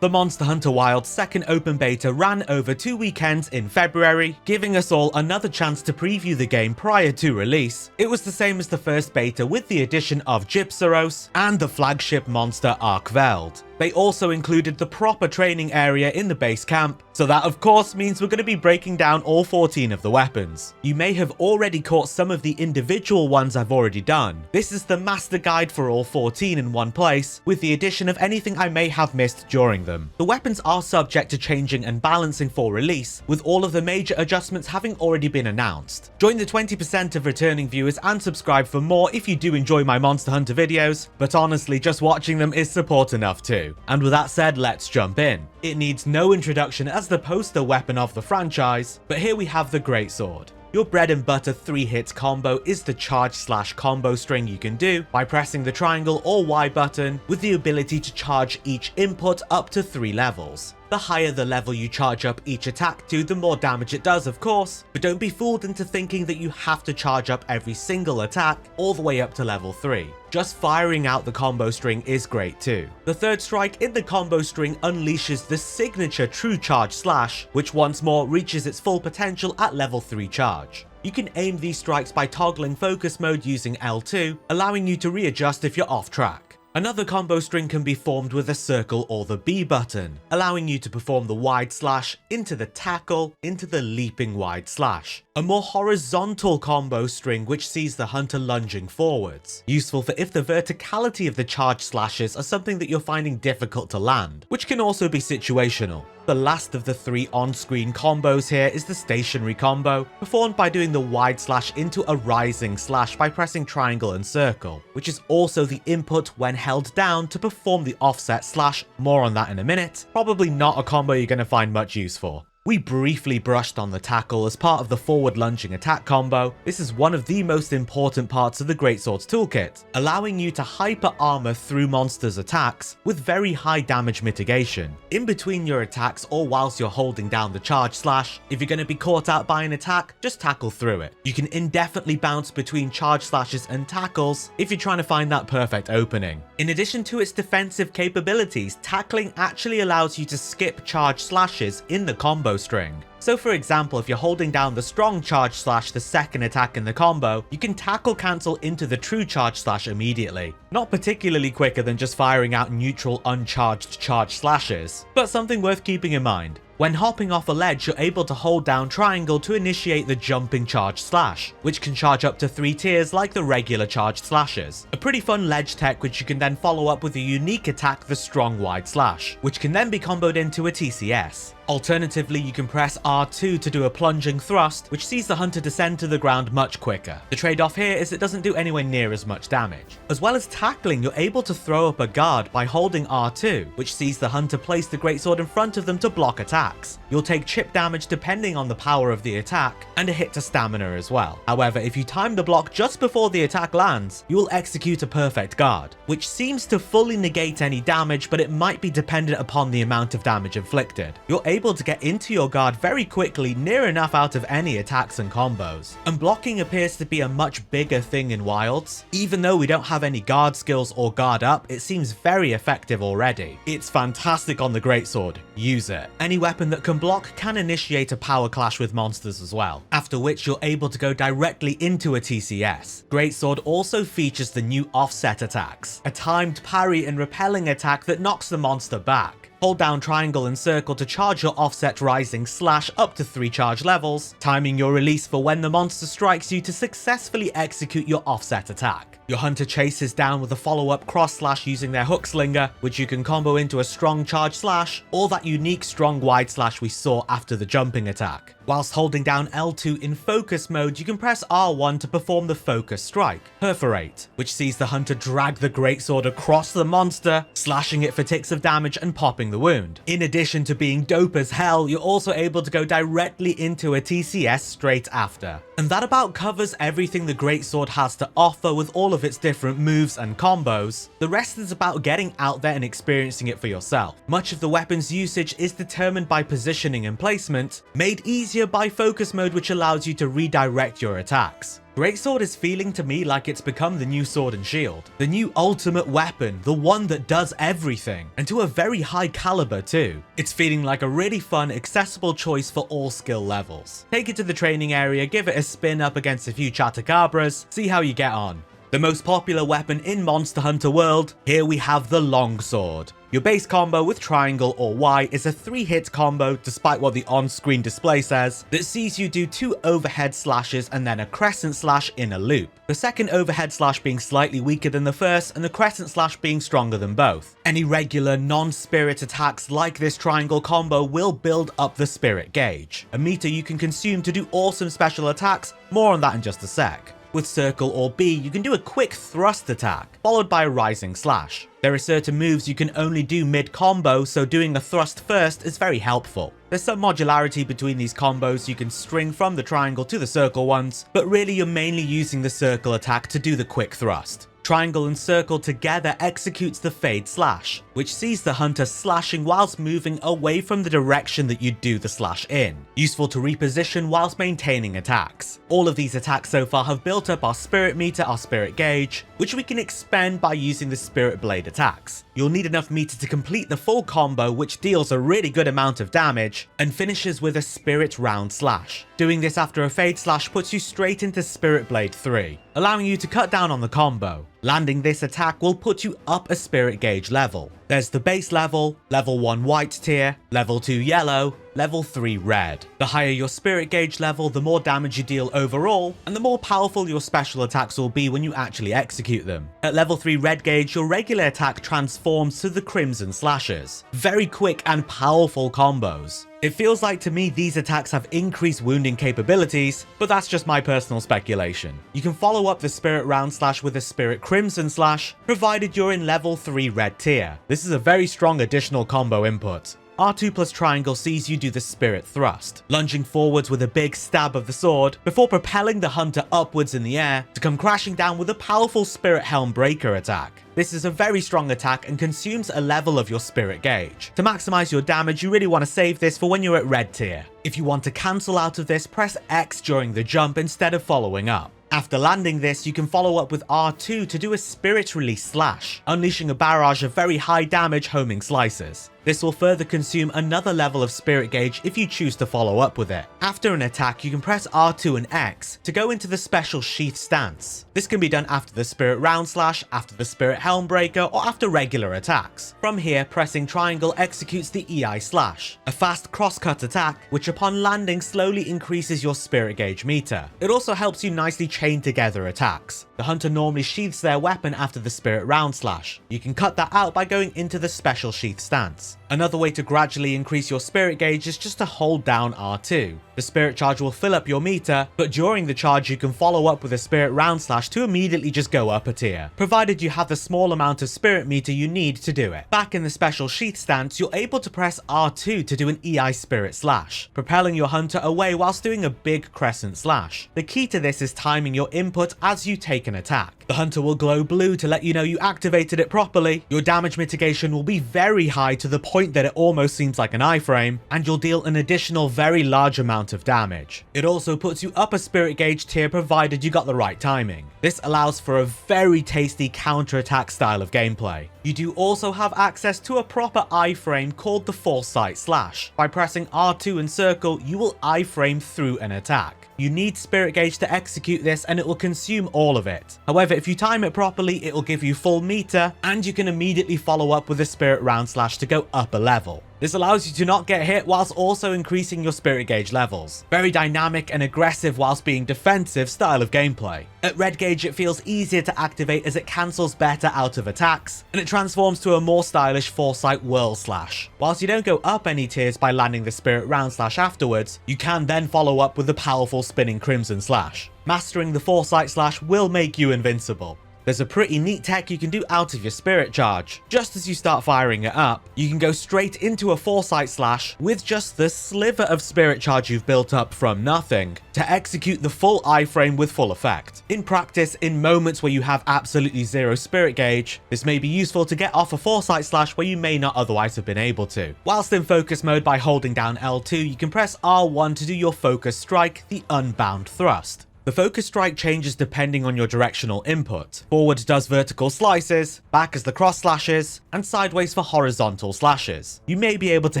The Monster Hunter Wilds second open beta ran over 2 weekends in February, giving us all another chance to preview the game prior to release. It was the same as the first beta with the addition of Gypsaros and the flagship monster Arkveld. They also included the proper training area in the base camp, so that of course means we're going to be breaking down all 14 of the weapons. You may have already caught some of the individual ones I've already done. This is the master guide for all 14 in one place, with the addition of anything I may have missed during them. The weapons are subject to changing and balancing for release, with all of the major adjustments having already been announced. Join the 20% of returning viewers and subscribe for more if you do enjoy my Monster Hunter videos, but honestly just watching them is support enough too. And with that said, let's jump in. It needs no introduction as the poster weapon of the franchise, but here we have the Greatsword. Your bread and butter 3-hit combo is the charge / combo string you can do by pressing the triangle or Y button with the ability to charge each input up to 3 levels. The higher the level you charge up each attack to, the more damage it does, of course, but don't be fooled into thinking that you have to charge up every single attack all the way up to level 3. Just firing out the combo string is great too. The third strike in the combo string unleashes the signature True Charge Slash, which once more reaches its full potential at level 3 charge. You can aim these strikes by toggling focus mode using L2, allowing you to readjust if you're off track. Another combo string can be formed with a circle or the B button, allowing you to perform the wide slash into the tackle into the leaping wide slash. A more horizontal combo string which sees the hunter lunging forwards, useful for if the verticality of the charge slashes are something that you're finding difficult to land, which can also be situational. The last of the 3 on-screen combos here is the stationary combo, performed by doing the wide slash into a rising slash by pressing triangle and circle, which is also the input when held down to perform the offset slash. More on that in a minute. Probably not a combo you're going to find much use for. We briefly brushed on the tackle as part of the forward lunging attack combo. This is one of the most important parts of the Greatsword's toolkit, allowing you to hyper armor through monsters' attacks with very high damage mitigation. In between your attacks or whilst you're holding down the charge slash, if you're going to be caught out by an attack, just tackle through it. You can indefinitely bounce between charge slashes and tackles if you're trying to find that perfect opening. In addition to its defensive capabilities, tackling actually allows you to skip charge slashes in the combo string. So for example, if you're holding down the strong charge slash the second attack in the combo, you can tackle cancel into the true charge slash immediately. Not particularly quicker than just firing out neutral uncharged charge slashes, but something worth keeping in mind. When hopping off a ledge, you're able to hold down triangle to initiate the jumping charge slash, which can charge up to 3 tiers like the regular charge slashes. A pretty fun ledge tech which you can then follow up with a unique attack, the strong wide slash, which can then be comboed into a TCS. Alternatively, you can press R2 to do a plunging thrust, which sees the hunter descend to the ground much quicker. The trade-off here is it doesn't do anywhere near as much damage. As well as tackling, you're able to throw up a guard by holding R2, which sees the hunter place the greatsword in front of them to block attacks. You'll take chip damage depending on the power of the attack, and a hit to stamina as well. However, if you time the block just before the attack lands, you will execute a perfect guard, which seems to fully negate any damage, but it might be dependent upon the amount of damage inflicted. You're able to get into your guard very quickly, near enough out of any attacks and combos. And blocking appears to be a much bigger thing in Wilds. Even though we don't have any guard skills or guard up, it seems very effective already. It's fantastic on the Greatsword. Use it. Any weapon that can block can initiate a power clash with monsters as well, after which you're able to go directly into a TCS. Greatsword also features the new offset attacks, a timed parry and repelling attack that knocks the monster back. Hold down triangle and circle to charge your offset rising slash up to 3 charge levels, timing your release for when the monster strikes you to successfully execute your offset attack. Your hunter chases down with a follow-up cross slash using their hook slinger, which you can combo into a strong charge slash, or that unique strong wide slash we saw after the jumping attack. Whilst holding down L2 in focus mode, you can press R1 to perform the focus strike, Perforate, which sees the hunter drag the greatsword across the monster, slashing it for ticks of damage and popping the wound. In addition to being dope as hell, you're also able to go directly into a TCS straight after. And that about covers everything the greatsword has to offer with all of of its different moves and combos. The rest is about getting out there and experiencing it for yourself. Much of the weapon's usage is determined by positioning and placement, made easier by focus mode, which allows you to redirect your attacks. Greatsword is feeling to me like it's become the new sword and shield, the new ultimate weapon, the one that does everything, and to a very high caliber too. It's feeling like a really fun, accessible choice for all skill levels. Take it to the training area, give it a spin up against a few Chatacabras, see how you get on. The most popular weapon in Monster Hunter World, here we have the Longsword. Your base combo with triangle or Y is a 3-hit combo, despite what the on-screen display says, that sees you do 2 overhead slashes and then a crescent slash in a loop. The second overhead slash being slightly weaker than the first, and the crescent slash being stronger than both. Any regular non-spirit attacks like this triangle combo will build up the spirit gauge, a meter you can consume to do awesome special attacks, more on that in just a sec. With circle or B, you can do a quick thrust attack, followed by a rising slash. There are certain moves you can only do mid-combo, so doing a thrust first is very helpful. There's some modularity between these combos, you can string from the triangle to the circle ones, but really you're mainly using the circle attack to do the quick thrust. Triangle and circle together executes the fade slash, which sees the hunter slashing whilst moving away from the direction that you do the slash in, useful to reposition whilst maintaining attacks. All of these attacks so far have built up our spirit meter, our spirit gauge, which we can expend by using the spirit blade attacks. You'll need enough meter to complete the full combo, which deals a really good amount of damage, and finishes with a spirit round slash. Doing this after a fade slash puts you straight into Spirit Blade 3, allowing you to cut down on the combo. Landing this attack will put you up a spirit gauge level. There's the base level, level 1 white tier, level 2 yellow, level 3 red. The higher your spirit gauge level, the more damage you deal overall, and the more powerful your special attacks will be when you actually execute them. At level 3 red gauge, your regular attack transforms to the crimson slashes. Very quick and powerful combos. It feels like to me these attacks have increased wounding capabilities, but that's just my personal speculation. You can follow up the Spirit Round Slash with a Spirit Crimson Slash, provided you're in level 3 red tier. This is a very strong additional combo input. R2 plus triangle sees you do the spirit thrust, lunging forwards with a big stab of the sword, before propelling the hunter upwards in the air to come crashing down with a powerful spirit helm breaker attack. This is a very strong attack and consumes a level of your spirit gauge. To maximize your damage, you really want to save this for when you're at red tier. If you want to cancel out of this, press X during the jump instead of following up. After landing this, you can follow up with R2 to do a Spirit Release Slash, unleashing a barrage of very high damage homing slices. This will further consume another level of spirit gauge if you choose to follow up with it. After an attack, you can press R2 and X to go into the special sheath stance. This can be done after the Spirit Round Slash, after the Spirit Helm Breaker, or after regular attacks. From here, pressing triangle executes the EI Slash, a fast crosscut attack, which upon landing slowly increases your spirit gauge meter. It also helps you nicely chain together attacks. The hunter normally sheaths their weapon after the Spirit Round Slash. You can cut that out by going into the special sheath stance. Another way to gradually increase your spirit gauge is just to hold down R2. The spirit charge will fill up your meter, but during the charge you can follow up with a Spirit Round Slash to immediately just go up a tier, provided you have the small amount of spirit meter you need to do it. Back in the special sheath stance, you're able to press R2 to do an EI Spirit Slash, propelling your hunter away whilst doing a big crescent slash. The key to this is timing your input as you take an attack. The hunter will glow blue to let you know you activated it properly. Your damage mitigation will be very high to the point that it almost seems like an iframe, and you'll deal an additional very large amount of damage. It also puts you up a spirit gauge tier provided you got the right timing. This allows for a very tasty counter-attack style of gameplay. You do also have access to a proper iframe called the Foresight Slash. By pressing R2 and circle, you will iframe through an attack. You need spirit gauge to execute this and it will consume all of it. However, if you time it properly, it will give you full meter and you can immediately follow up with a Spirit Round Slash to go up a level. This allows you to not get hit whilst also increasing your spirit gauge levels. Very dynamic and aggressive whilst being defensive style of gameplay. At red gauge it feels easier to activate as it cancels better out of attacks, and it transforms to a more stylish Foresight Whirl Slash. Whilst you don't go up any tiers by landing the Spirit Round Slash afterwards, you can then follow up with the powerful spinning Crimson Slash. Mastering the Foresight Slash will make you invincible. There's a pretty neat tech you can do out of your spirit charge. Just as you start firing it up, you can go straight into a foresight slash with just the sliver of spirit charge you've built up from nothing to execute the full iframe with full effect. In practice, in moments where you have absolutely zero spirit gauge, this may be useful to get off a foresight slash where you may not otherwise have been able to. Whilst in focus mode, by holding down L2, you can press R1 to do your focus strike, the unbound thrust. The focus strike changes depending on your directional input. Forward does vertical slices, back as the cross slashes, and sideways for horizontal slashes. You may be able to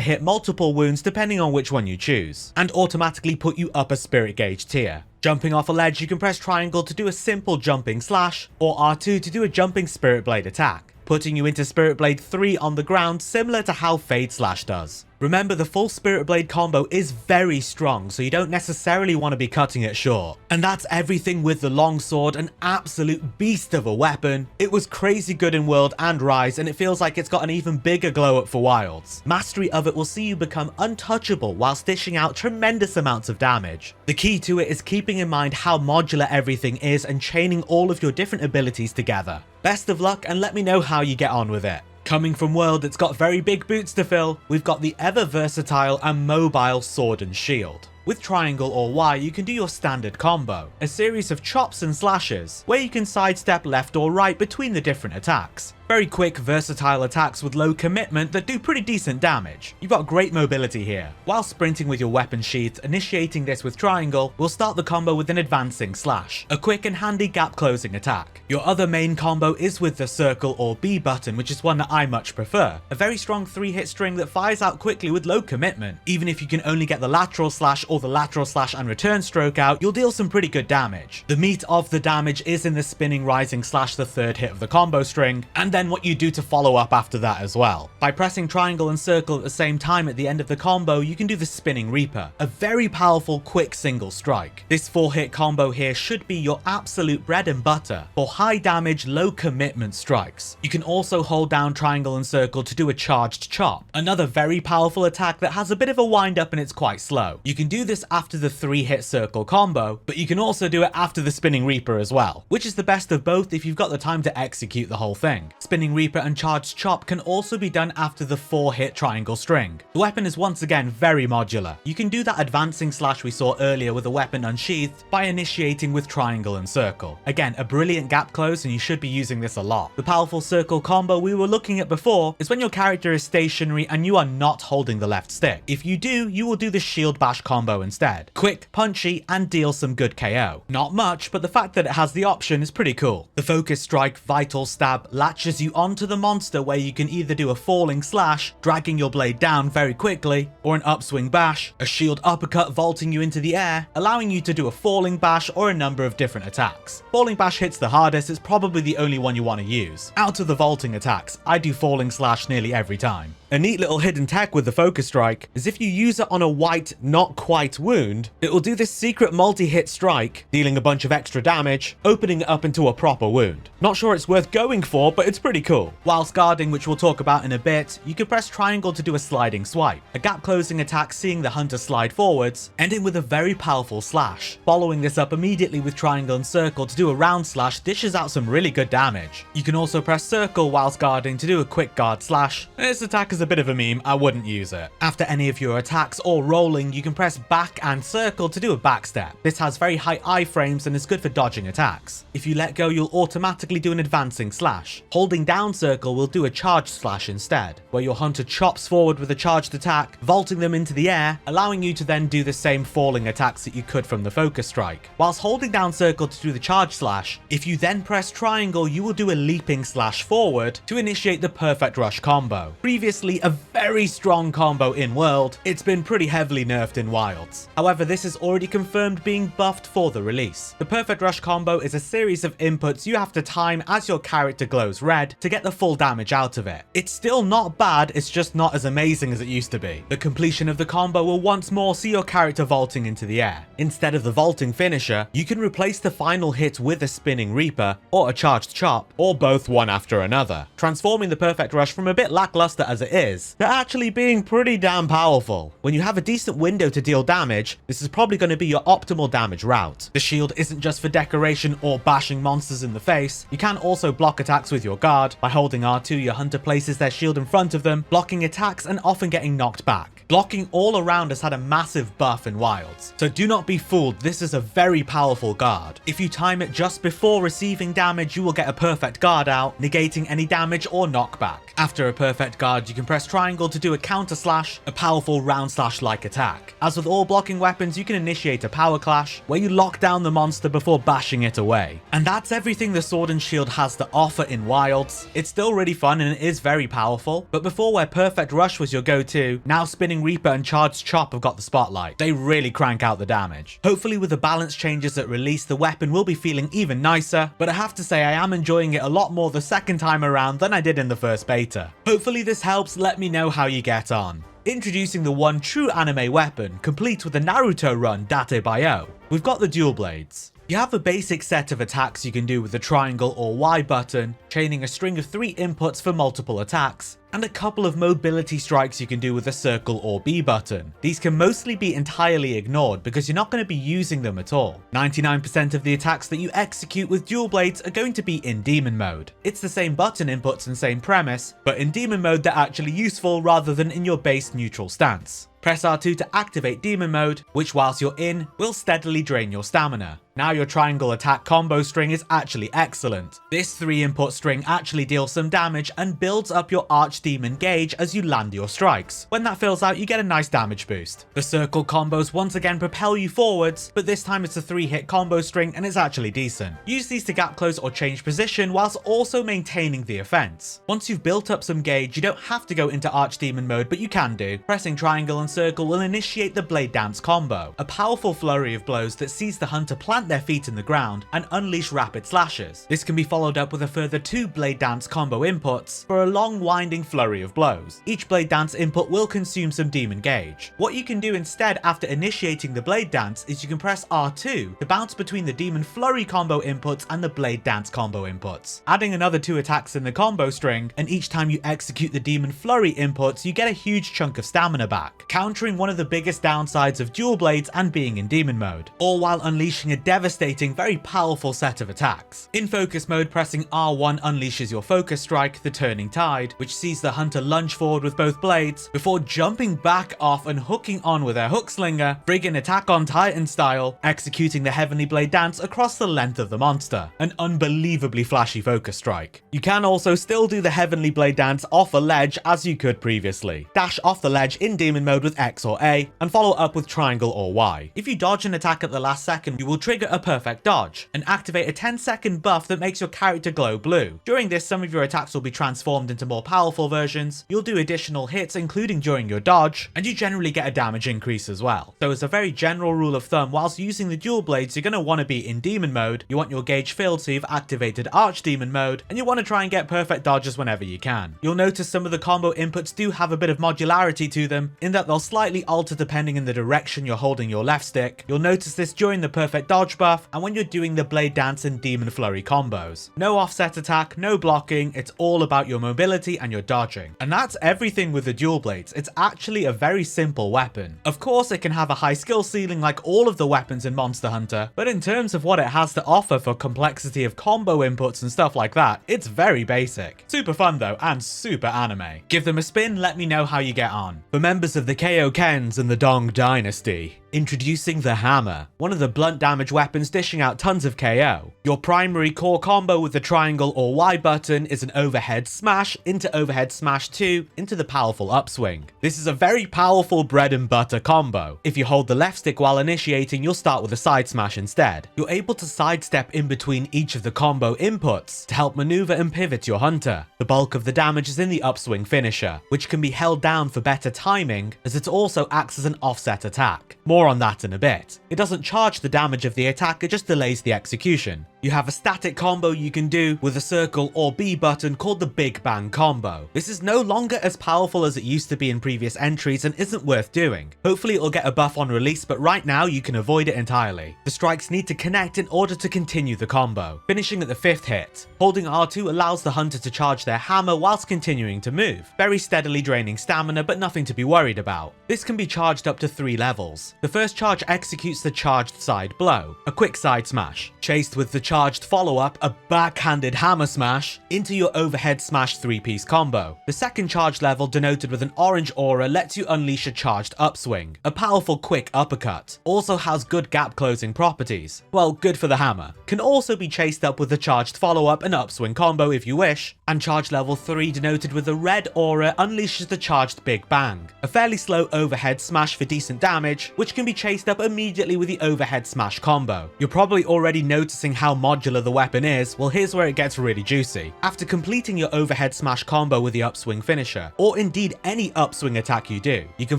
hit multiple wounds depending on which one you choose, and automatically put you up a spirit gauge tier. Jumping off a ledge, you can press triangle to do a simple jumping slash, or R2 to do a jumping spirit blade attack, putting you into Spirit Blade 3 on the ground, similar to how Fade Slash does. Remember, the full Spirit Blade combo is very strong, so you don't necessarily want to be cutting it short. And that's everything with the longsword, an absolute beast of a weapon. It was crazy good in World and Rise, and it feels like it's got an even bigger glow up for Wilds. Mastery of it will see you become untouchable whilst dishing out tremendous amounts of damage. The key to it is keeping in mind how modular everything is and chaining all of your different abilities together. Best of luck, and let me know how you get on with it. Coming from World, it's got very big boots to fill. We've got the ever versatile and mobile sword and shield. With triangle or Y, you can do your standard combo, a series of chops and slashes, where you can sidestep left or right between the different attacks. Very quick, versatile attacks with low commitment that do pretty decent damage. You've got great mobility here. While sprinting with your weapon sheath, initiating this with triangle will start the combo with an advancing slash, a quick and handy gap closing attack. Your other main combo is with the circle or B button, which is one that I much prefer. A very strong 3-hit string that fires out quickly with low commitment. Even if you can only get the lateral slash or the lateral slash and return stroke out, you'll deal some pretty good damage. The meat of the damage is in the spinning rising slash, the 3rd hit of the combo string, and then what you do to follow up after that as well. By pressing triangle and circle at the same time at the end of the combo, you can do the spinning reaper, a very powerful quick single strike. This 4-hit combo here should be your absolute bread and butter for high damage, low commitment strikes. You can also hold down triangle and circle to do a charged chop, another very powerful attack that has a bit of a wind up and it's quite slow. You can do this after the 3-hit circle combo, but you can also do it after the spinning reaper as well, which is the best of both if you've got the time to execute the whole thing. Spinning reaper and charged chop can also be done after the 4-hit triangle string. The weapon is once again very modular. You can do that advancing slash we saw earlier with the weapon unsheathed by initiating with triangle and circle. Again, a brilliant gap close, and you should be using this a lot. The powerful circle combo we were looking at before is when your character is stationary and you are not holding the left stick. If you do, you will do the shield bash combo instead. Quick, punchy, and deal some good KO. Not much, but the fact that it has the option is pretty cool. The focus strike vital stab latches you onto the monster, where you can either do a falling slash, dragging your blade down very quickly, or an upswing bash, a shield uppercut vaulting you into the air, allowing you to do a falling bash or a number of different attacks. Falling bash hits the hardest, it's probably the only one you want to use. Out of the vaulting attacks, I do falling slash nearly every time. A neat little hidden tech with the focus strike is if you use it on a white, not quite wound, it will do this secret multi-hit strike, dealing a bunch of extra damage, opening it up into a proper wound. Not sure it's worth going for, but it's pretty cool. Whilst guarding, which we'll talk about in a bit, you can press triangle to do a sliding swipe, a gap closing attack seeing the hunter slide forwards, ending with a very powerful slash. Following this up immediately with triangle and circle to do a round slash dishes out some really good damage. You can also press circle whilst guarding to do a quick guard slash. This attack is a bit of a meme, I wouldn't use it. After any of your attacks or rolling, you can press back and circle to do a backstep. This has very high iframes and is good for dodging attacks. If you let go, you'll automatically do an advancing slash. Holding down circle will do a charged slash instead, where your hunter chops forward with a charged attack, vaulting them into the air, allowing you to then do the same falling attacks that you could from the focus strike. Whilst holding down circle to do the charge slash, if you then press triangle, you will do a leaping slash forward to initiate the perfect rush combo. Previously a very strong combo in World, it's been pretty heavily nerfed in Wilds. However, this is already confirmed being buffed for the release. The perfect rush combo is a series of inputs you have to time as your character glows red, red to get the full damage out of it. It's still not bad, it's just not as amazing as it used to be. The completion of the combo will once more see your character vaulting into the air. Instead of the vaulting finisher, you can replace the final hit with a spinning reaper or a charged chop, or both one after another, transforming the perfect rush from a bit lackluster as it is to actually being pretty damn powerful. When you have a decent window to deal damage, this is probably going to be your optimal damage route. The shield isn't just for decoration or bashing monsters in the face, you can also block attacks with your guard. By holding R2, your hunter places their shield in front of them, blocking attacks and often getting knocked back. Blocking all around has had a massive buff in Wilds, so do not be fooled, this is a very powerful guard. If you time it just before receiving damage, you will get a perfect guard out, negating any damage or knockback. After a perfect guard, you can press triangle to do a counter slash, a powerful round slash like attack. As with all blocking weapons, you can initiate a power clash, where you lock down the monster before bashing it away. And that's everything the sword and shield has to offer in Wilds. It's still really fun and it is very powerful, but before where perfect rush was your go-to, now spinning reaper and charged chop have got the spotlight. They really crank out the damage. Hopefully with the balance changes at release, the weapon will be feeling even nicer, but I have to say I am enjoying it a lot more the second time around than I did in the first beta. Hopefully this helps, let me know how you get on. Introducing the one true anime weapon, complete with the Naruto run Date Bayo. We've got the dual blades. You have a basic set of attacks you can do with the triangle or Y button, chaining a string of 3 inputs for multiple attacks, and a couple of mobility strikes you can do with the circle or B button. These can mostly be entirely ignored because you're not going to be using them at all. 99% of the attacks that you execute with dual blades are going to be in demon mode. It's the same button inputs and same premise, but in demon mode they're actually useful rather than in your base neutral stance. Press R2 to activate demon mode, which whilst you're in, will steadily drain your stamina. Now your triangle attack combo string is actually excellent. This 3 input string actually deals some damage and builds up your archdemon gauge as you land your strikes. When that fills out, you get a nice damage boost. The circle combos once again propel you forwards, but this time it's a 3-hit combo string and it's actually decent. Use these to gap close or change position whilst also maintaining the offense. Once you've built up some gauge, you don't have to go into archdemon mode, but you can do. Pressing triangle and circle will initiate the blade dance combo, a powerful flurry of blows that sees the hunter plant their feet in the ground and unleash rapid slashes. This can be followed up with a further 2 blade dance combo inputs for a long winding flurry of blows. Each blade dance input will consume some demon gauge. What you can do instead after initiating the blade dance is you can press R2 to bounce between the demon flurry combo inputs and the blade dance combo inputs, adding another 2 attacks in the combo string, and each time you execute the demon flurry inputs you get a huge chunk of stamina back, countering one of the biggest downsides of dual blades and being in demon mode, all while unleashing a devastating, very powerful set of attacks. In focus mode, pressing R1 unleashes your focus strike, the Turning Tide, which sees the hunter lunge forward with both blades before jumping back off and hooking on with their hook slinger, friggin' Attack on Titan style, executing the Heavenly Blade Dance across the length of the monster, an unbelievably flashy focus strike. You can also still do the Heavenly Blade Dance off a ledge as you could previously. Dash off the ledge in demon mode with X or A, and follow up with triangle or Y. If you dodge an attack at the last second, you will trigger a perfect dodge, and activate a 10-second buff that makes your character glow blue. During this, some of your attacks will be transformed into more powerful versions, you'll do additional hits including during your dodge, and you generally get a damage increase as well. So as a very general rule of thumb, whilst using the dual blades, you're going to want to be in demon mode, you want your gauge filled so you've activated archdemon mode, and you want to try and get perfect dodges whenever you can. You'll notice some of the combo inputs do have a bit of modularity to them, in that they'll slightly alter depending on the direction you're holding your left stick. You'll notice this during the perfect dodge buff and when you're doing the blade dance and demon flurry combos. No offset attack, no blocking, it's all about your mobility and your dodging. And that's everything with the dual blades. It's actually a very simple weapon. Of course it can have a high skill ceiling like all of the weapons in Monster Hunter, but in terms of what it has to offer for complexity of combo inputs and stuff like that, it's very basic. Super fun though, and super anime. Give them a spin, let me know how you get on. For members of the Kaioken's and the Dong Dynasty, introducing the hammer, one of the blunt damage weapons dishing out tons of KO. Your primary core combo with the triangle or Y button is an overhead smash into overhead smash 2 into the powerful upswing. This is a very powerful bread and butter combo. If you hold the left stick while initiating, you'll start with a side smash instead. You're able to sidestep in between each of the combo inputs to help maneuver and pivot your hunter. The bulk of the damage is in the upswing finisher, which can be held down for better timing as it also acts as an offset attack. More on that in a bit. It doesn't charge the damage of the attack, it just delays the execution. You have a static combo you can do with a circle or B button called the Big Bang combo. This is no longer as powerful as it used to be in previous entries and isn't worth doing. Hopefully it'll get a buff on release, but right now you can avoid it entirely. The strikes need to connect in order to continue the combo, finishing at the 5th hit. Holding R2 allows the hunter to charge their hammer whilst continuing to move, very steadily draining stamina but nothing to be worried about. This can be charged up to 3 levels. The first charge executes the charged side blow, a quick side smash, chased with the charged follow-up, a backhanded hammer smash, into your overhead smash 3-piece combo. The second charge level, denoted with an orange aura, lets you unleash a charged upswing, a powerful quick uppercut. Also has good gap closing properties. Well, good for the hammer. Can also be chased up with a charged follow-up and upswing combo if you wish. And charge level 3, denoted with a red aura, unleashes the charged Big Bang, a fairly slow overhead smash for decent damage, which can be chased up immediately with the overhead smash combo. You're probably already noticing how modular the weapon is. Well, here's where it gets really juicy. After completing your overhead smash combo with the upswing finisher, or indeed any upswing attack you do, you can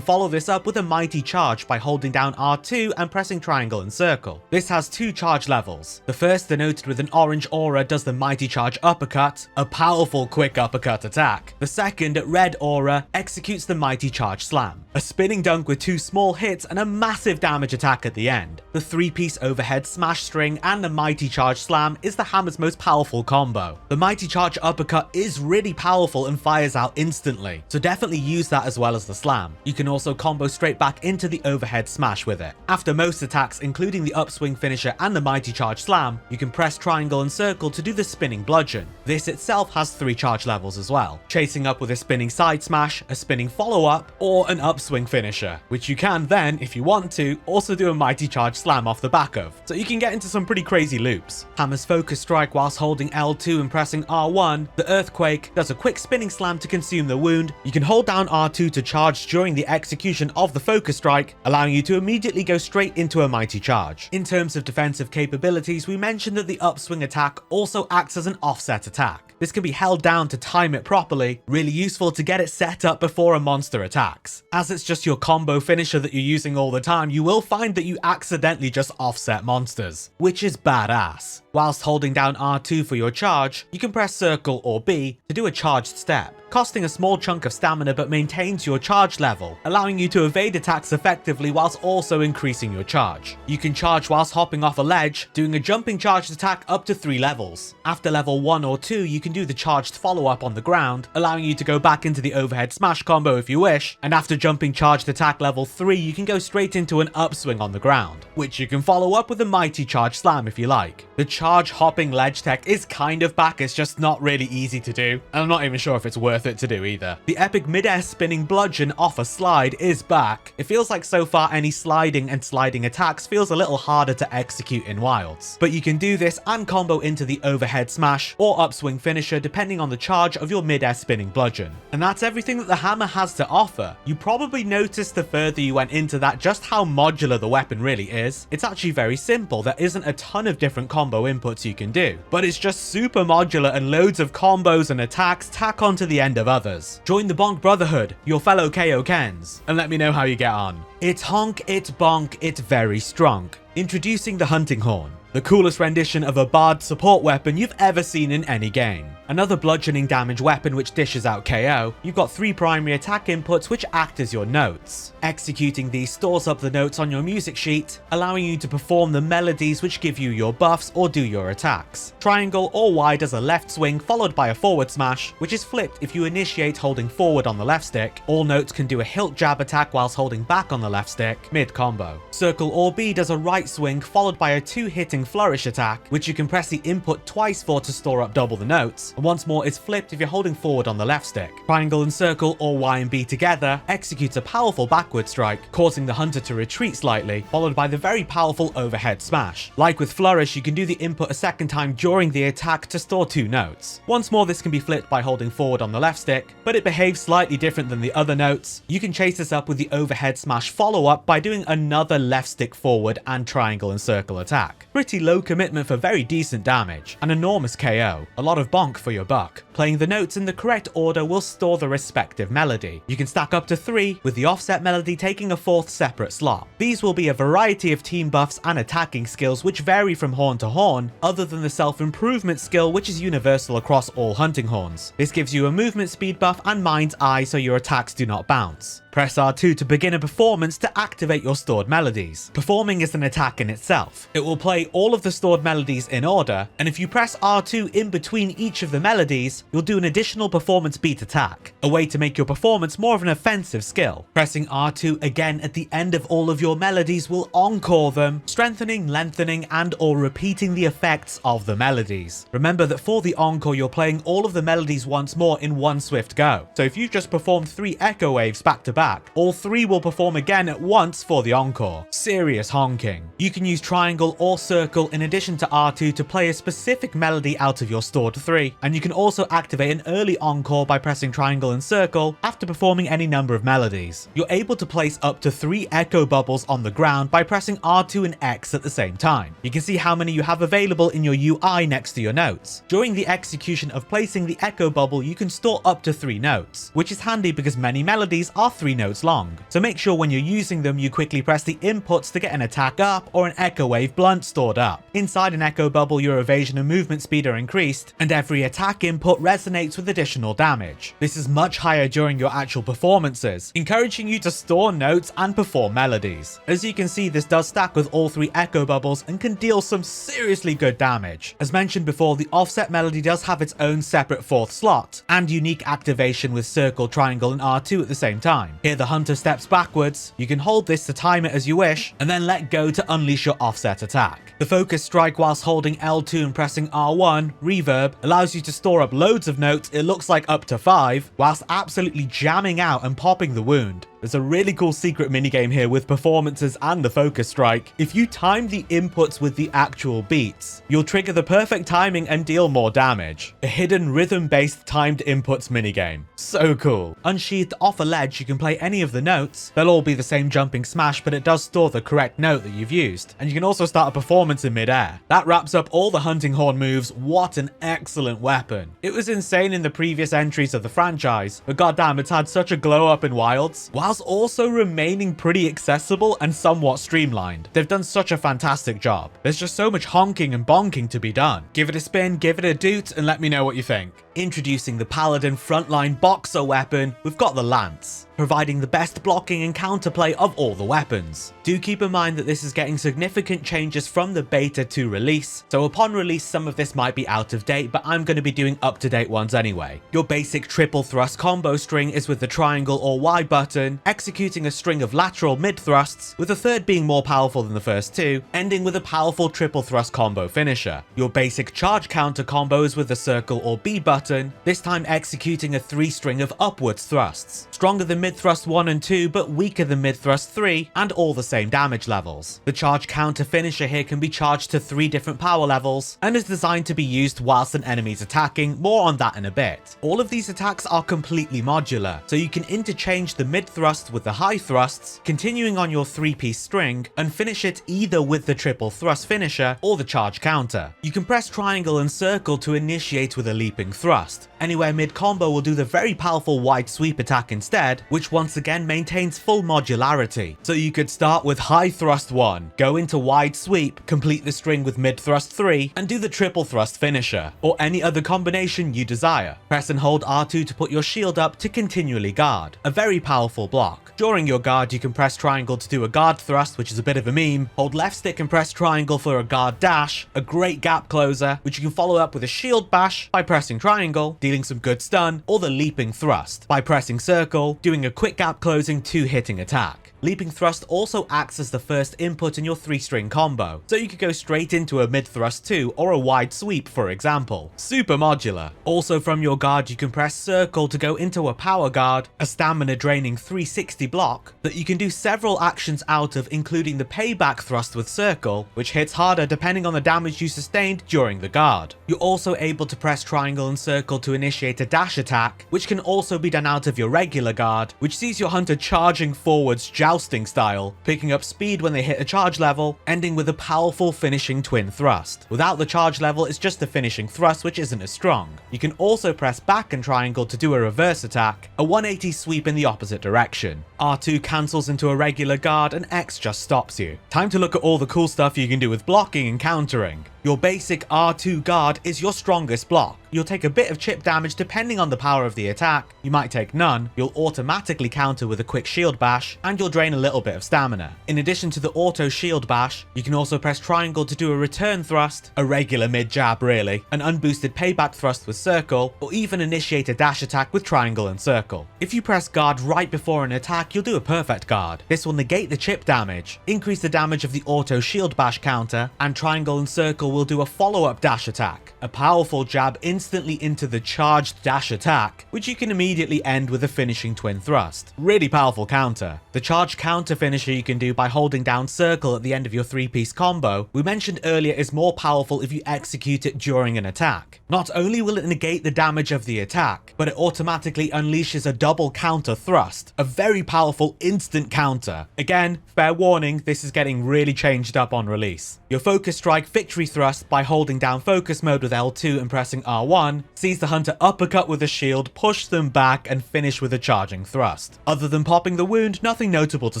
follow this up with a mighty charge by holding down R2 and pressing triangle and circle. This has 2 charge levels. The first, denoted with an orange aura, does the mighty charge uppercut, a powerful quick uppercut attack. The second, red aura, executes the mighty charge slam, a spinning dunk with 2 small hits and a massive damage attack at the end. The 3-piece overhead smash string and the mighty charge slam is the hammer's most powerful combo. The mighty charge uppercut is really powerful and fires out instantly, so definitely use that as well as the slam. You can also combo straight back into the overhead smash with it. After most attacks, including the upswing finisher and the mighty charge slam, you can press triangle and circle to do the spinning bludgeon. This itself has 3 charge levels as well, chasing up with a spinning side smash, a spinning follow-up, or an upswing finisher, which you can then, if you want to, also do a mighty charge slam off the back of, so you can get into some pretty crazy loops. Hammer's focus strike whilst holding L2 and pressing R1, the earthquake, does a quick spinning slam to consume the wound. You can hold down R2 to charge during the execution of the focus strike, allowing you to immediately go straight into a mighty charge. In terms of defensive capabilities, we mentioned that the upswing attack also acts as an offset attack. This can be held down to time it properly, really useful to get it set up before a monster attacks. As it's just your combo finisher that you're using all the time, you will find that you accidentally just offset monsters, which is badass. Whilst holding down R2 for your charge, you can press circle or B to do a charged step, costing a small chunk of stamina but maintains your charge level, allowing you to evade attacks effectively whilst also increasing your charge. You can charge whilst hopping off a ledge, doing a jumping charged attack up to 3 levels. After level 1 or 2, you can do the charged follow-up on the ground, allowing you to go back into the overhead smash combo if you wish, and after jumping charged attack level 3, you can go straight into an upswing on the ground, which you can follow up with a mighty charge slam if you like. The charge hopping ledge tech is kind of back, it's just not really easy to do, and I'm not even sure if it's worth it to do either. The epic mid-air spinning bludgeon off a slide is back. It feels like so far any sliding and sliding attacks feels a little harder to execute in Wilds, but you can do this and combo into the overhead smash or upswing finisher depending on the charge of your mid-air spinning bludgeon. And that's everything that the hammer has to offer. You probably noticed the further you went into that just how modular the weapon really is. It's actually very simple. There isn't a ton of different combo inputs you can do, but it's just super modular and loads of combos and attacks tack onto the end of others. Join the Bonk Brotherhood, your fellow KO Kens, and let me know how you get on. It's honk, it's bonk, it's very strong. Introducing the Hunting Horn, the coolest rendition of a bard support weapon you've ever seen in any game. Another bludgeoning damage weapon which dishes out KO. You've got 3 primary attack inputs which act as your notes. Executing these stores up the notes on your music sheet, allowing you to perform the melodies which give you your buffs or do your attacks. Triangle or Y does a left swing followed by a forward smash, which is flipped if you initiate holding forward on the left stick. All notes can do a hilt jab attack whilst holding back on the left stick, mid combo. Circle or B does a right swing followed by a 2-hitting flourish attack, which you can press the input twice for to store up double the notes, and once more is flipped if you're holding forward on the left stick. Triangle and circle or Y and B together executes a powerful backward strike, causing the hunter to retreat slightly, followed by the very powerful overhead smash. Like with flourish, you can do the input a second time during the attack to store 2 notes. Once more, this can be flipped by holding forward on the left stick, but it behaves slightly different than the other notes. You can chase this up with the overhead smash follow-up by doing another left stick forward and triangle and circle attack. Pretty pretty low commitment for very decent damage, an enormous KO, a lot of bonk for your buck. Playing the notes in the correct order will store the respective melody. You can stack up to 3, with the offset melody taking a 4th separate slot. These will be a variety of team buffs and attacking skills which vary from horn to horn, other than the self-improvement skill which is universal across all hunting horns. This gives you a movement speed buff and mind's eye so your attacks do not bounce. Press R2 to begin a performance to activate your stored melodies. Performing is an attack in itself. It will play all of the stored melodies in order, and if you press R2 in between each of the melodies, you'll do an additional performance beat attack, a way to make your performance more of an offensive skill. Pressing R2 again at the end of all of your melodies will encore them, strengthening, lengthening, and or repeating the effects of the melodies. Remember that for the encore you're playing all of the melodies once more in one swift go, so if you've just performed 3 echo waves back to back, all 3 will perform again at once for the encore. Serious honking. You can use triangle or circle in addition to R2 to play a specific melody out of your stored 3, and you can also activate an early encore by pressing triangle and circle after performing any number of melodies. You're able to place up to 3 echo bubbles on the ground by pressing R2 and X at the same time. You can see how many you have available in your UI next to your notes. During the execution of placing the echo bubble, you can store up to 3 notes, which is handy because many melodies are 3 notes long. So make sure when you're using them you quickly press the inputs to get an attack up or an echo wave blunt stored up. Inside an echo bubble your evasion and movement speed are increased, and every attack input resonates with additional damage. This is much higher during your actual performances, encouraging you to store notes and perform melodies. As you can see, this does stack with all 3 echo bubbles and can deal some seriously good damage. As mentioned before, the offset melody does have its own separate 4th slot, and unique activation with circle, triangle, and R2 at the same time. Here the hunter steps backwards, you can hold this to time it as you wish, and then let go to unleash your offset attack. The focus strike whilst holding L2 and pressing R1, reverb, allows you to store up loads of notes, it looks like up to 5, whilst absolutely jamming out and popping the wound. There's a really cool secret minigame here with performances and the focus strike. If you time the inputs with the actual beats, you'll trigger the perfect timing and deal more damage. A hidden rhythm-based timed inputs minigame. So cool. Unsheathed off a ledge, you can play any of the notes. They'll all be the same jumping smash, but it does store the correct note that you've used. And you can also start a performance in midair. That wraps up all the hunting horn moves. What an excellent weapon. It was insane in the previous entries of the franchise, but goddamn, it's had such a glow up in Wilds, whilst also remaining pretty accessible and somewhat streamlined. They've done such a fantastic job. There's just so much honking and bonking to be done. Give it a spin, give it a doot, and let me know what you think. Introducing the Paladin frontline boxer weapon, we've got the Lance, providing the best blocking and counterplay of all the weapons. Do keep in mind that this is getting significant changes from the beta to release, so upon release some of this might be out of date, but I'm going to be doing up-to-date ones anyway. Your basic triple thrust combo string is with the triangle or Y button, executing a string of lateral mid thrusts, with the third being more powerful than the first 2, ending with a powerful triple thrust combo finisher. Your basic charge counter combo is with the circle or B button, this time executing a 3-string of upwards thrusts. Stronger than mid thrust 1 and 2, but weaker than mid thrust 3, and all the same damage levels. The charge counter finisher here can be charged to 3 different power levels, and is designed to be used whilst an enemy's attacking, more on that in a bit. All of these attacks are completely modular, so you can interchange the mid thrust with the high thrusts, continuing on your 3-piece string, and finish it either with the triple thrust finisher or the charge counter. You can press triangle and circle to initiate with a leaping thrust. Anywhere mid combo will do the very powerful wide sweep attack instead, which once again maintains full modularity. So you could start with high thrust 1, go into wide sweep, complete the string with mid thrust 3, and do the triple thrust finisher, or any other combination you desire. Press and hold R2 to put your shield up to continually guard, a very powerful block. During your guard you can press triangle to do a guard thrust, which is a bit of a meme, hold left stick and press triangle for a guard dash, a great gap closer, which you can follow up with a shield bash by pressing triangle, dealing some good stun, or the leaping thrust by pressing circle, doing a quick gap closing 2-hitting attack. Leaping thrust also acts as the first input in your 3-string combo, so you could go straight into a mid thrust 2 or a wide sweep for example. Super modular. Also from your guard you can press circle to go into a power guard, a stamina draining 360 block that you can do several actions out of, including the payback thrust with circle, which hits harder depending on the damage you sustained during the guard. You're also able to press triangle and circle to initiate a dash attack, which can also be done out of your regular guard, which sees your hunter charging forwards, jabbing jousting style, picking up speed when they hit a charge level, ending with a powerful finishing twin thrust. Without the charge level, it's just a finishing thrust which isn't as strong. You can also press back and triangle to do a reverse attack, a 180 sweep in the opposite direction. R2 cancels into a regular guard and X just stops you. Time to look at all the cool stuff you can do with blocking and countering. Your basic R2 guard is your strongest block. You'll take a bit of chip damage depending on the power of the attack, you might take none, you'll automatically counter with a quick shield bash, and you'll drain a little bit of stamina. In addition to the auto shield bash, you can also press triangle to do a return thrust, a regular mid jab really, an unboosted payback thrust with circle, or even initiate a dash attack with triangle and circle. If you press guard right before an attack, you'll do a perfect guard. This will negate the chip damage, increase the damage of the auto shield bash counter, and triangle and circle will do a follow-up dash attack, a powerful jab instantly into the charged dash attack, which you can immediately end with a finishing twin thrust. Really powerful counter. The charge counter finisher you can do by holding down circle at the end of your 3-piece combo, we mentioned earlier, is more powerful if you execute it during an attack. Not only will it negate the damage of the attack, but it automatically unleashes a double counter thrust, a very powerful instant counter. Again, fair warning, this is getting really changed up on release. Your focus strike victory thrust by holding down focus mode with L2 and pressing R1 sees the hunter uppercut with a shield, push them back, and finish with a charging thrust. Other than popping the wound, nothing notable to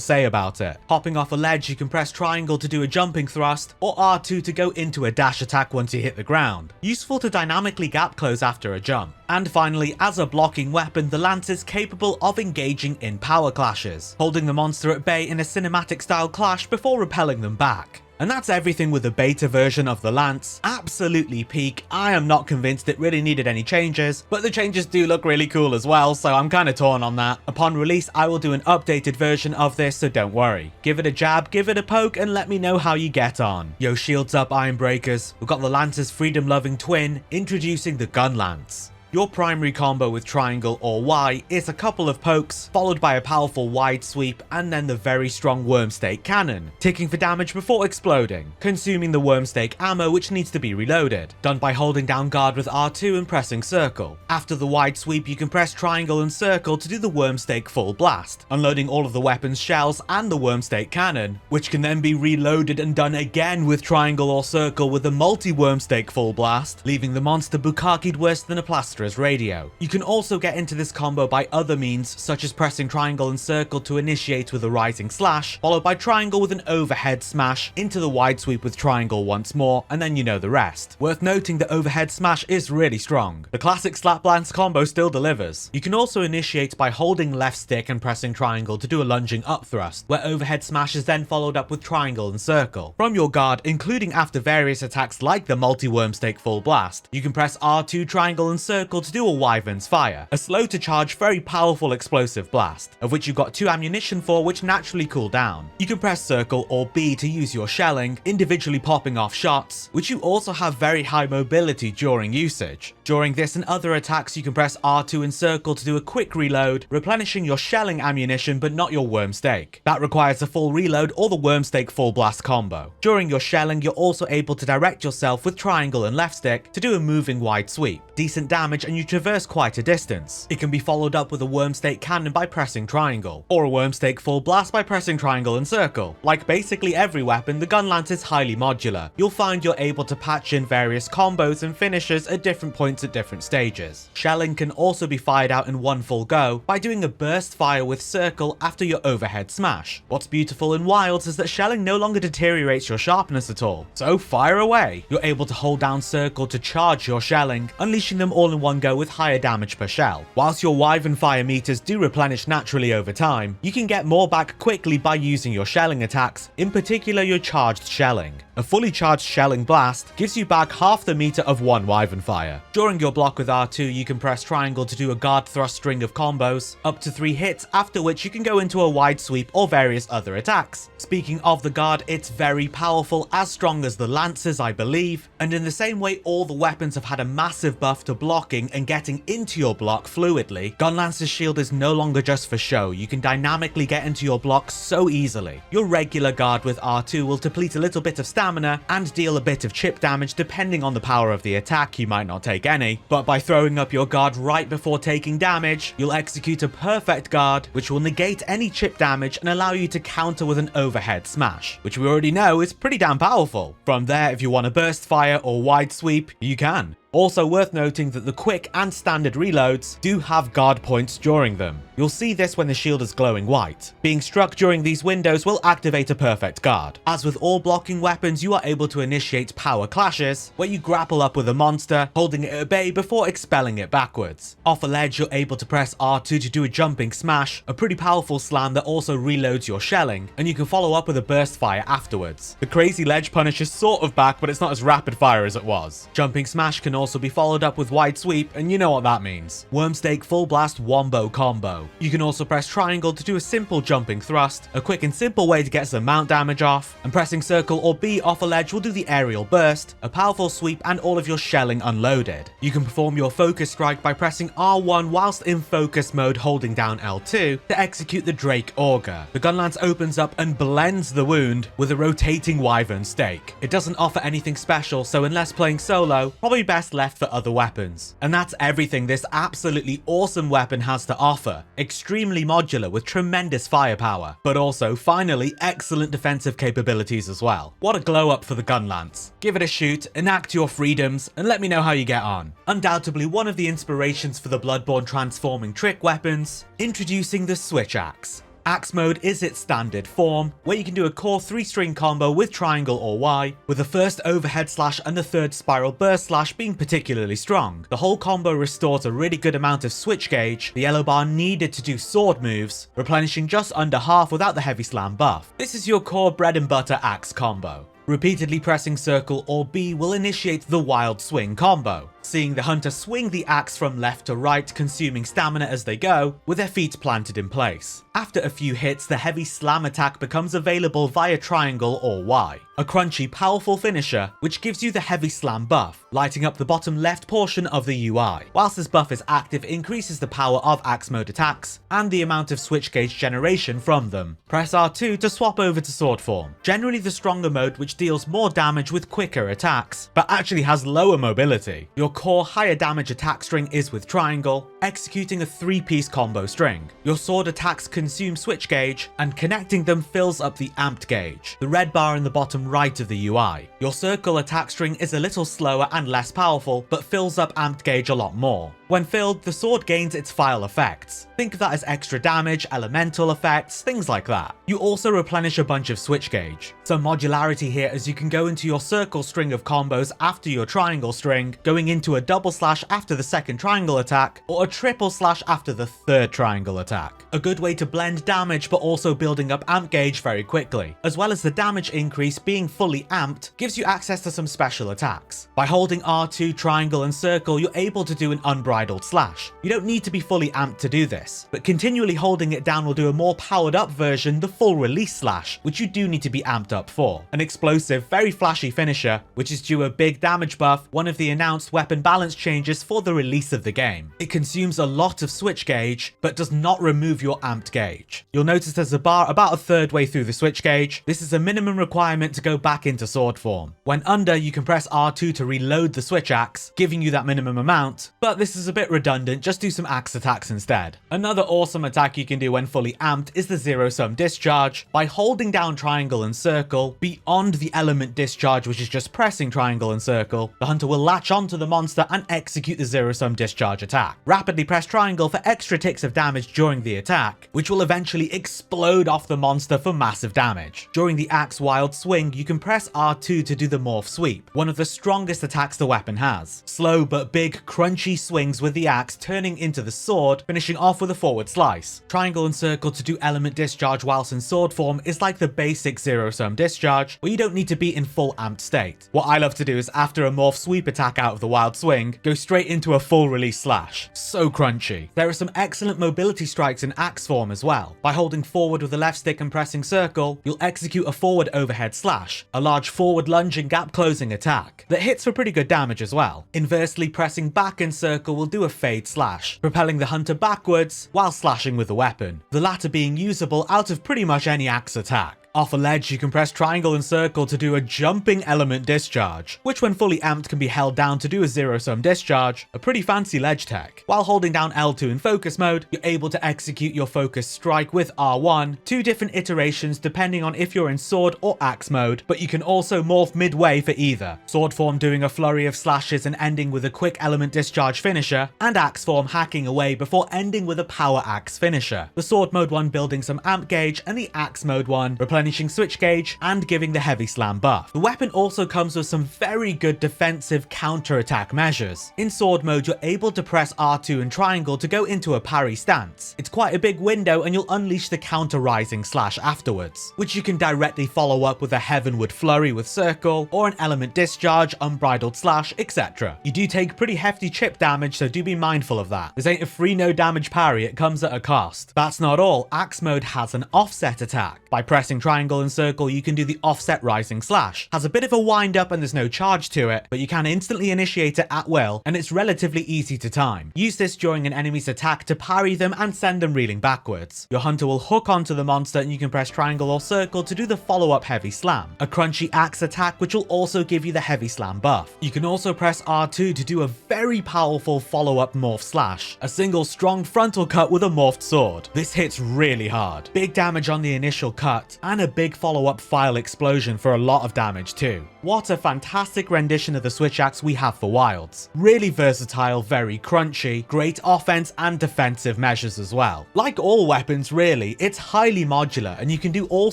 say about it. Hopping off a ledge, you can press triangle to do a jumping thrust, or R2 to go into a dash attack once you hit the ground. Useful to dynamically gap close after a jump. And finally, as a blocking weapon, the lance is capable of engaging in power clashes, holding the monster at bay in a cinematic style clash before repelling them back. And that's everything with the beta version of the lance. Absolutely peak. I am not convinced it really needed any changes, but the changes do look really cool as well, so I'm kind of torn on that. Upon release, I will do an updated version of this, so don't worry. Give it a jab, give it a poke, and let me know how you get on. Yo, shields up, Iron Breakers. We've got the lance's freedom-loving twin, introducing the Gunlance. Your primary combo with triangle or Y is a couple of pokes, followed by a powerful wide sweep, and then the very strong wormstake cannon, ticking for damage before exploding, consuming the wormstake ammo which needs to be reloaded, done by holding down guard with R2 and pressing circle. After the wide sweep, you can press triangle and circle to do the wormstake full blast, unloading all of the weapon's shells and the wormstake cannon, which can then be reloaded and done again with triangle or circle with the multi-wormstake full blast, leaving the monster bukaki'd worse than a plaster radio. You can also get into this combo by other means, such as pressing triangle and circle to initiate with a rising slash, followed by triangle with an overhead smash, into the wide sweep with triangle once more, and then you know the rest. Worth noting that overhead smash is really strong. The classic slap lance combo still delivers. You can also initiate by holding left stick and pressing triangle to do a lunging up thrust, where overhead smash is then followed up with triangle and circle. From your guard, including after various attacks like the multi-wormstake full blast, you can press R2 triangle and circle to do a Wyvern's Fire, a slow to charge very powerful explosive blast, of which you've got 2 ammunition for which naturally cool down. You can press circle or B to use your shelling, individually popping off shots, which you also have very high mobility during usage. During this and other attacks, you can press R2 and circle to do a quick reload, replenishing your shelling ammunition but not your wormstake. That requires a full reload or the wormstake full blast combo. During your shelling, you're also able to direct yourself with triangle and left stick to do a moving wide sweep. Decent damage and you traverse quite a distance. It can be followed up with a wormstake cannon by pressing triangle, or a wormstake full blast by pressing triangle and circle. Like basically every weapon, the Gunlance is highly modular. You'll find you're able to patch in various combos and finishes at different points at different stages. Shelling can also be fired out in one full go by doing a burst fire with circle after your overhead smash. What's beautiful and wild is that shelling no longer deteriorates your sharpness at all, so fire away. You're able to hold down circle to charge your shelling, unleashing them all in one go with higher damage per shell. Whilst your Wyvern fire meters do replenish naturally over time, you can get more back quickly by using your shelling attacks, in particular your charged shelling. A fully charged shelling blast gives you back half the meter of one Wyvern fire. During your block with R2, you can press triangle to do a guard thrust string of combos, up to 3 hits, after which you can go into a wide sweep or various other attacks. Speaking of the guard, it's very powerful, as strong as the lances I believe, and in the same way all the weapons have had a massive buff buff to blocking and getting into your block fluidly, Gunlance's shield is no longer just for show. You can dynamically get into your block so easily. Your regular guard with R2 will deplete a little bit of stamina and deal a bit of chip damage depending on the power of the attack. You might not take any, but by throwing up your guard right before taking damage, you'll execute a perfect guard which will negate any chip damage and allow you to counter with an overhead smash, which we already know is pretty damn powerful. From there, if you want to burst fire or wide sweep, you can. Also worth noting that the quick and standard reloads do have guard points during them. You'll see this when the shield is glowing white. Being struck during these windows will activate a perfect guard. As with all blocking weapons, you are able to initiate power clashes, where you grapple up with a monster, holding it at bay before expelling it backwards. Off a ledge, you're able to press R2 to do a jumping smash, a pretty powerful slam that also reloads your shelling, and you can follow up with a burst fire afterwards. The crazy ledge punish is sort of back, but it's not as rapid fire as it was. Jumping smash can also be followed up with wide sweep, and you know what that means. Wormstake full blast wombo combo. You can also press triangle to do a simple jumping thrust, a quick and simple way to get some mount damage off, and pressing circle or B off a ledge will do the aerial burst, a powerful sweep and all of your shelling unloaded. You can perform your focus strike by pressing R1 whilst in focus mode holding down L2 to execute the Drake Auger. The Gunlance opens up and blends the wound with a rotating wyvern stake. It doesn't offer anything special, so unless playing solo, probably best left for other weapons. And that's everything this absolutely awesome weapon has to offer. Extremely modular with tremendous firepower, but also finally excellent defensive capabilities as well. What a glow up for the Gunlance. Give it a shoot, enact your freedoms, and let me know how you get on. Undoubtedly one of the inspirations for the Bloodborne transforming trick weapons, introducing the Switch Axe. Axe mode is its standard form, where you can do a core 3-string combo with triangle or Y, with the first overhead slash and the third spiral burst slash being particularly strong. The whole combo restores a really good amount of switch gauge, the yellow bar needed to do sword moves, replenishing just under half without the heavy slam buff. This is your core bread and butter axe combo. Repeatedly pressing circle or B will initiate the wild swing combo, seeing the hunter swing the axe from left to right, consuming stamina as they go, with their feet planted in place. After a few hits, the heavy slam attack becomes available via triangle or Y, a crunchy, powerful finisher which gives you the heavy slam buff, lighting up the bottom left portion of the UI. Whilst this buff is active, it increases the power of axe mode attacks and the amount of switch gauge generation from them. Press R2 to swap over to sword form, generally the stronger mode which deals more damage with quicker attacks, but actually has lower mobility. Your core higher damage attack string is with triangle, executing a 3-piece combo string. Your sword attacks consume switch gauge, and connecting them fills up the amped gauge, the red bar in the bottom right of the UI. Your circle attack string is a little slower and less powerful, but fills up amped gauge a lot more. When filled, the sword gains its file effects. Think of that as extra damage, elemental effects, things like that. You also replenish a bunch of switch gauge. Some modularity here as you can go into your circle string of combos after your triangle string, going into a double slash after the second triangle attack, or a triple slash after the third triangle attack. A good way to blend damage but also building up amp gauge very quickly, as well as the damage increase being fully amped gives you access to some special attacks. By holding R2, triangle and circle, you're able to do an unbridled slash. You don't need to be fully amped to do this, but continually holding it down will do a more powered up version, the full release slash, which you do need to be amped up for. An explosive, very flashy finisher, which is due a big damage buff, one of the announced weapon balance changes for the release of the game. It consumes a lot of switch gauge, but does not remove your amped gauge. You'll notice there's a bar about a third way through the switch gauge. This is a minimum requirement to go back into sword form. When under, you can press R2 to reload the switch axe, giving you that minimum amount, but this is a bit redundant, just do some axe attacks instead. Another awesome attack you can do when fully amped is the zero-sum discharge. By holding down triangle and circle, beyond the element discharge, which is just pressing triangle and circle, the hunter will latch onto the monster and execute the zero-sum discharge attack. Rapidly press triangle for extra ticks of damage during the attack, which will eventually explode off the monster for massive damage. During the axe wild swing, you can press R2 to do the morph sweep, one of the strongest attacks the weapon has. Slow but big crunchy swings with the axe turning into the sword, finishing off with a forward slice. Triangle and circle to do element discharge whilst in sword form is like the basic zero-sum discharge, where you don't need to be in full amped state. What I love to do is after a morph sweep attack out of the wild swing, go straight into a full release slash. So so crunchy. There are some excellent mobility strikes in axe form as well. By holding forward with the left stick and pressing circle, you'll execute a forward overhead slash, a large forward lunge and gap closing attack that hits for pretty good damage as well. Inversely pressing back in circle will do a fade slash, propelling the hunter backwards while slashing with the weapon, the latter being usable out of pretty much any axe attack. Off a ledge, you can press triangle and circle to do a jumping element discharge, which when fully amped can be held down to do a zero-sum discharge, a pretty fancy ledge tech. While holding down L2 in focus mode, you're able to execute your focus strike with R1, 2 different iterations depending on if you're in sword or axe mode, but you can also morph midway for either. Sword form doing a flurry of slashes and ending with a quick element discharge finisher, and axe form hacking away before ending with a power axe finisher. The sword mode one building some amp gauge, and the axe mode one replenishing switch gauge and giving the heavy slam buff. The weapon also comes with some very good defensive counter-attack measures. In sword mode, you're able to press R2 and triangle to go into a parry stance. It's quite a big window and you'll unleash the counter rising slash afterwards, which you can directly follow up with a heavenward flurry with circle, or an element discharge, unbridled slash, etc. You do take pretty hefty chip damage, so do be mindful of that. This ain't a free no damage parry, it comes at a cost. That's not all, axe mode has an offset attack. By pressing triangle and circle, you can do the offset rising slash. Has a bit of a wind up and there's no charge to it, but you can instantly initiate it at will, and it's relatively easy to time. Use this during an enemy's attack to parry them and send them reeling backwards. Your hunter will hook onto the monster and you can press triangle or circle to do the follow-up heavy slam, a crunchy axe attack which will also give you the heavy slam buff. You can also press R2 to do a very powerful follow-up morph slash, a single strong frontal cut with a morphed sword. This hits really hard. Big damage on the initial cut, and a big follow-up file explosion for a lot of damage too. What a fantastic rendition of the switch axe we have for wilds. Really versatile, very crunchy, great offense and defensive measures as well. Like all weapons really, it's highly modular and you can do all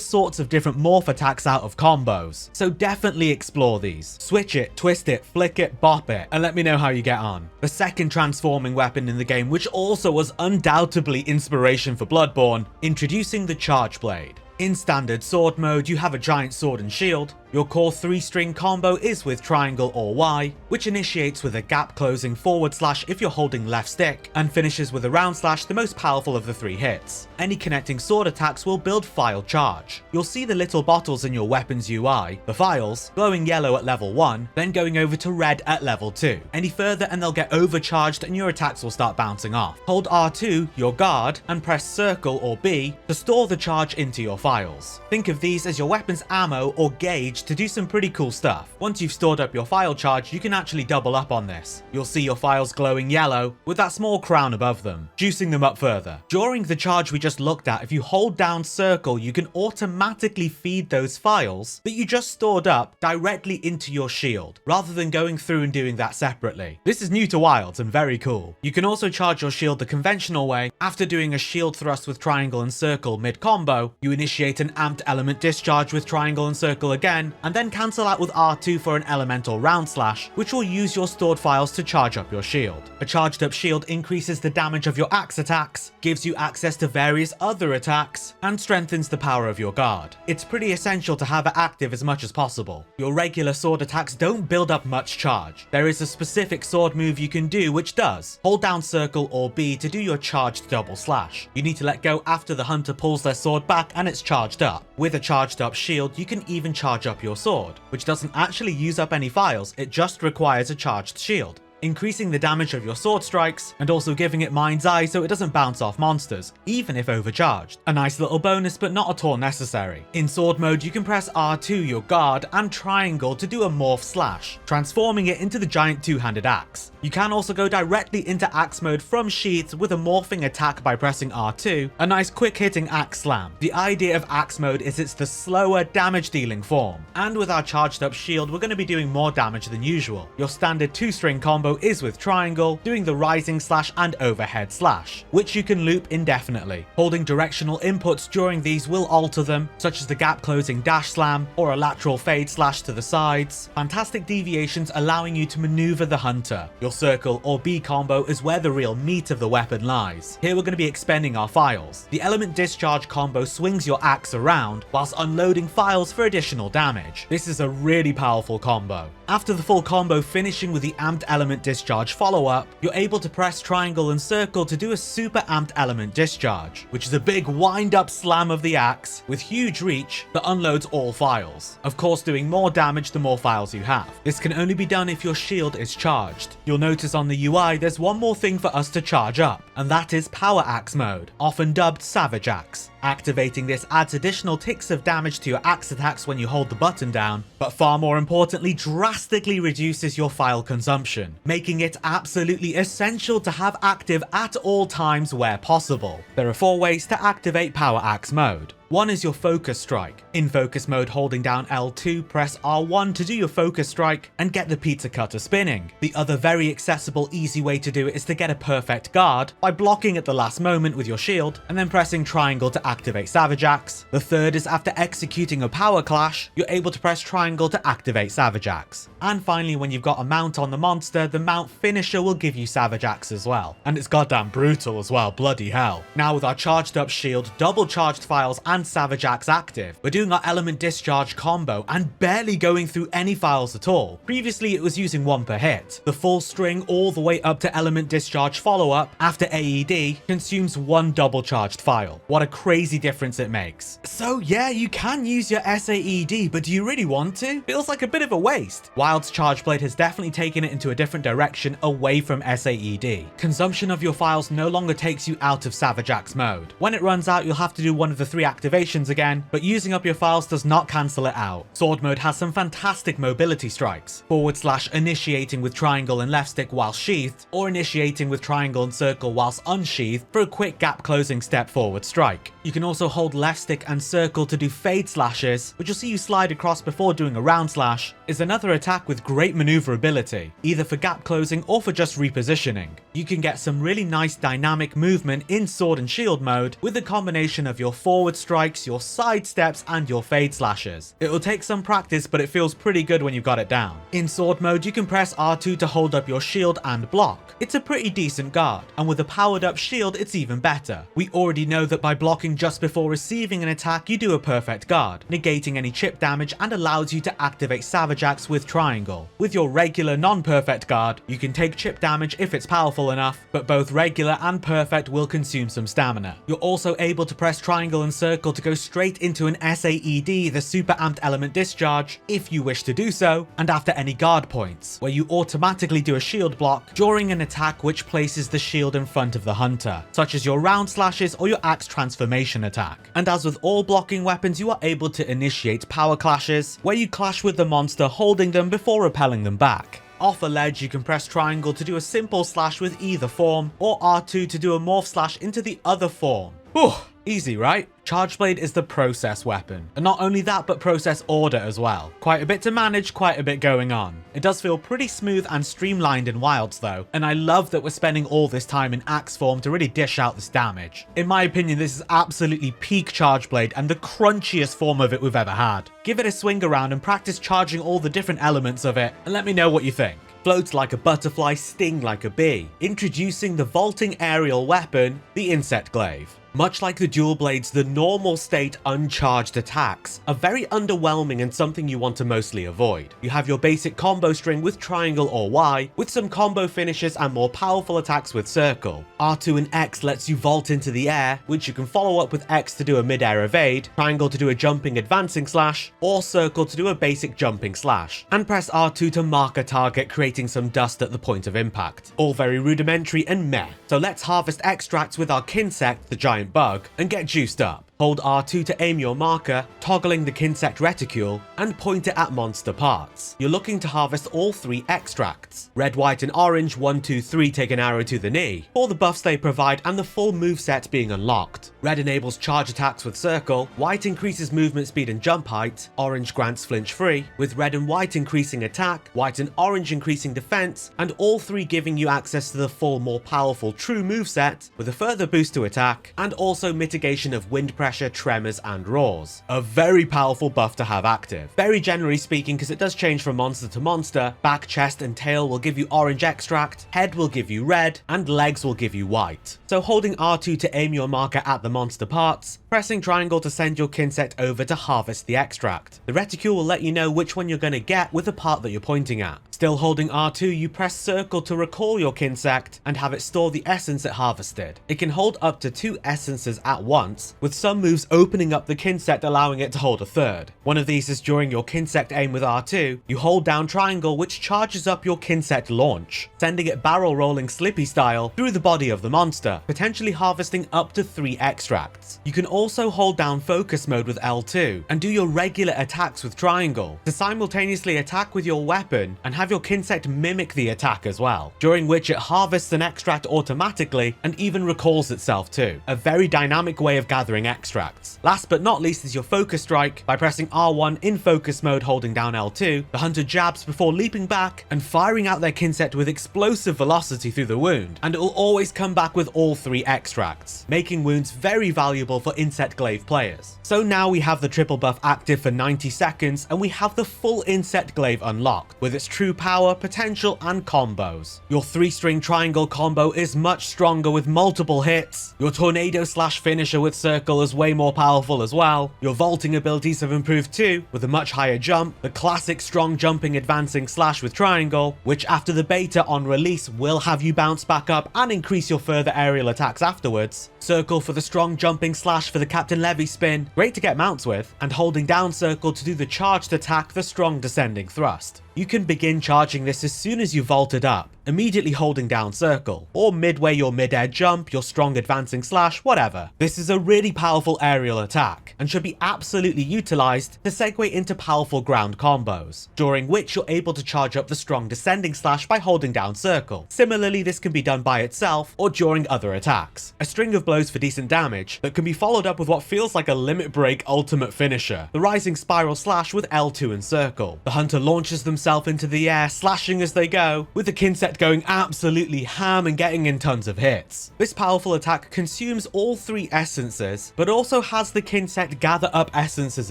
sorts of different morph attacks out of combos, so definitely explore these. Switch it, twist it, flick it, bop it, and let me know how you get on. The second transforming weapon in the game, which also was undoubtedly inspiration for Bloodborne, introducing the Charge Blade. In standard sword mode, you have a giant sword and shield. Your core 3-string combo is with triangle or Y, which initiates with a gap closing forward slash if you're holding left stick, and finishes with a round slash, the most powerful of the 3 hits. Any connecting sword attacks will build file charge. You'll see the little bottles in your weapon's UI, the files, glowing yellow at level 1, then going over to red at level 2. Any further and they'll get overcharged and your attacks will start bouncing off. Hold R2, your guard, and press circle or B to store the charge into your files. Think of these as your weapon's ammo or gauge to do some pretty cool stuff. Once you've stored up your file charge, you can actually double up on this. You'll see your files glowing yellow with that small crown above them, juicing them up further. During the charge we just looked at, if you hold down circle, you can automatically feed those files that you just stored up directly into your shield, rather than going through and doing that separately. This is new to Wilds and very cool. You can also charge your shield the conventional way. After doing a shield thrust with triangle and circle mid-combo, you initiate an amped element discharge with triangle and circle again, and then cancel out with R2 for an elemental round slash, which will use your stored files to charge up your shield. A charged up shield increases the damage of your axe attacks, gives you access to various other attacks, and strengthens the power of your guard. It's pretty essential to have it active as much as possible. Your regular sword attacks don't build up much charge. There is a specific sword move you can do which does. Hold down circle or B to do your charged double slash. You need to let go after the hunter pulls their sword back and it's charged up. With a charged up shield, you can even charge up your sword, which doesn't actually use up any files, it just requires a charged shield, increasing the damage of your sword strikes and also giving it mind's eye so it doesn't bounce off monsters, even if overcharged. A nice little bonus, but not at all necessary. In sword mode, you can press R2 your guard and triangle to do a morph slash, transforming it into the giant two-handed axe. You can also go directly into axe mode from sheaths with a morphing attack by pressing R2, a nice quick hitting axe slam. The idea of axe mode is it's the slower damage dealing form, and with our charged up shield we're going to be doing more damage than usual. Your standard 2-string combo is with triangle, doing the rising slash and overhead slash, which you can loop indefinitely. Holding directional inputs during these will alter them, such as the gap closing dash slam or a lateral fade slash to the sides. Fantastic deviations allowing you to maneuver the hunter. Your circle or B combo is where the real meat of the weapon lies. Here we're going to be expending our files. The element discharge combo swings your axe around whilst unloading files for additional damage. This is a really powerful combo. After the full combo finishing with the amped element element discharge follow-up, you're able to press triangle and circle to do a super amped element discharge, which is a big wind-up slam of the axe with huge reach that unloads all files. Of course, doing more damage the more files you have. This can only be done if your shield is charged. You'll notice on the UI there's one more thing for us to charge up, and that is Power Axe mode, often dubbed Savage Axe. Activating this adds additional ticks of damage to your axe attacks when you hold the button down, but far more importantly drastically reduces your file consumption, making it absolutely essential to have active at all times where possible. There are 4 ways to activate Power Axe mode. One is your focus strike. In focus mode, holding down L2, press R1 to do your focus strike and get the pizza cutter spinning. The other very accessible, easy way to do it is to get a perfect guard by blocking at the last moment with your shield and then pressing triangle to activate Savage Axe. The third is after executing a power clash, you're able to press triangle to activate Savage Axe. And finally, when you've got a mount on the monster, the mount finisher will give you Savage Axe as well. And it's goddamn brutal as well, bloody hell. Now with our charged up shield, double charged files and Savage Axe active, we're doing our element discharge combo and barely going through any files at all. Previously it was using 1 per hit. The full string all the way up to element discharge follow-up after AED consumes 1 double charged file. What a crazy difference it makes. So yeah, you can use your SAED, but do you really want to? Feels like a bit of a waste. Wild's Charge Blade has definitely taken it into a different direction away from SAED. Consumption of your files no longer takes you out of Savage Axe mode. When it runs out, you'll have to do one of the 3 activations again, but using up your files does not cancel it out. Sword mode has some fantastic mobility strikes. / initiating with triangle and left stick while sheathed, or initiating with triangle and circle whilst unsheathed for a quick gap closing step forward strike. You can also hold left stick and circle to do fade slashes, which you'll see you slide across before doing a round slash, is another attack with great maneuverability, either for gap closing or for just repositioning. You can get some really nice dynamic movement in sword and shield mode with a combination of your forward strikes, your side steps, and your fade slashes. It will take some practice, but it feels pretty good when you've got it down. In sword mode, you can press R2 to hold up your shield and block. It's a pretty decent guard, and with a powered up shield, it's even better. We already know that by blocking just before receiving an attack, you do a perfect guard, negating any chip damage and allows you to activate Savage Axe with triangle. With your regular non-perfect guard, you can take chip damage if it's powerful enough, but both regular and perfect will consume some stamina. You're also able to press triangle and circle to go straight into an SAED, the super amped element discharge, if you wish to do so, and after any guard points, where you automatically do a shield block during an attack which places the shield in front of the hunter, such as your round slashes or your axe transformation attack. And as with all blocking weapons, you are able to initiate power clashes, where you clash with the monster holding them before repelling them back. Off a ledge, you can press triangle to do a simple slash with either form, or R2 to do a morph slash into the other form. Whew, easy, right? Charge Blade is the process weapon, and not only that, but process order as well. Quite a bit to manage, quite a bit going on. It does feel pretty smooth and streamlined in Wilds though, and I love that we're spending all this time in axe form to really dish out this damage. In my opinion, this is absolutely peak Charge Blade and the crunchiest form of it we've ever had. Give it a swing around and practice charging all the different elements of it, and let me know what you think. Floats like a butterfly, sting like a bee. Introducing the vaulting aerial weapon, the Insect Glaive. Much like the dual blades, the normal state uncharged attacks are very underwhelming and something you want to mostly avoid. You have your basic combo string with triangle or Y, with some combo finishes and more powerful attacks with circle. R2 and X lets you vault into the air, which you can follow up with X to do a mid-air evade, triangle to do a jumping advancing slash, or circle to do a basic jumping slash. And press R2 to mark a target, creating some dust at the point of impact. All very rudimentary and meh. So let's harvest extracts with our Kinsect, the giant bug, and get juiced up. Hold R2 to aim your marker, toggling the Kinsect reticule, and point it at monster parts. You're looking to harvest all 3 extracts. Red, white, and orange, 1, 2, 3 take an arrow to the knee, for the buffs they provide and the full moveset being unlocked. Red enables charge attacks with circle, white increases movement speed and jump height, orange grants flinch free, with red and white increasing attack, white and orange increasing defense, and all 3 giving you access to the full, more powerful true moveset, with a further boost to attack, and also mitigation of wind pressure, tremors, and roars. A very powerful buff to have active. Very generally speaking, because it does change from monster to monster, back, chest, and tail will give you orange extract, head will give you red, and legs will give you white. So holding R2 to aim your marker at the monster parts, pressing triangle to send your Kinsect over to harvest the extract. The reticule will let you know which one you're going to get with the part that you're pointing at. Still holding R2, you press circle to recall your Kinsect and have it store the essence it harvested. It can hold up to 2 essences at once, with some moves opening up the Kinsect allowing it to hold a third. One of these is during your Kinsect aim with R2, you hold down triangle which charges up your Kinsect launch, sending it barrel rolling Slippy style through the body of the monster, potentially harvesting up to 3 extracts. You can also hold down focus mode with L2 and do your regular attacks with triangle to simultaneously attack with your weapon and have your Kinsect mimic the attack as well, during which it harvests an extract automatically and even recalls itself too. A very dynamic way of gathering extracts. Last but not least is your focus strike. By pressing R1 in focus mode holding down L2, the hunter jabs before leaping back and firing out their Kinsect with explosive velocity through the wound, and it will always come back with all 3 extracts, making wounds very valuable for Insect Glaive players. So now we have the triple buff active for 90 seconds and we have the full Insect Glaive unlocked, with its true power, potential and combos. Your 3-string triangle combo is much stronger with multiple hits. Your tornado slash finisher with circle is way more powerful as well. Your vaulting abilities have improved too, with a much higher jump, the classic strong jumping advancing slash with triangle, which after the beta on release will have you bounce back up and increase your further aerial attacks afterwards. Circle for the strong jumping slash for the Captain Levy spin, great to get mounts with, and holding down circle to do the charged attack, the strong descending thrust. You can begin charging this as soon as you vaulted up, immediately holding down circle, or midway your mid-air jump, your strong advancing slash, whatever. This is a really powerful aerial attack, and should be absolutely utilized to segue into powerful ground combos, during which you're able to charge up the strong descending slash by holding down circle. Similarly, this can be done by itself or during other attacks. A string of blows for decent damage that can be followed up with what feels like a limit break ultimate finisher, the rising spiral slash with L2 and circle. The hunter launches themselves into the air, slashing as they go, with the Kinsect going absolutely ham and getting in tons of hits. This powerful attack consumes all 3 essences, but also has the Kinsect gather up essences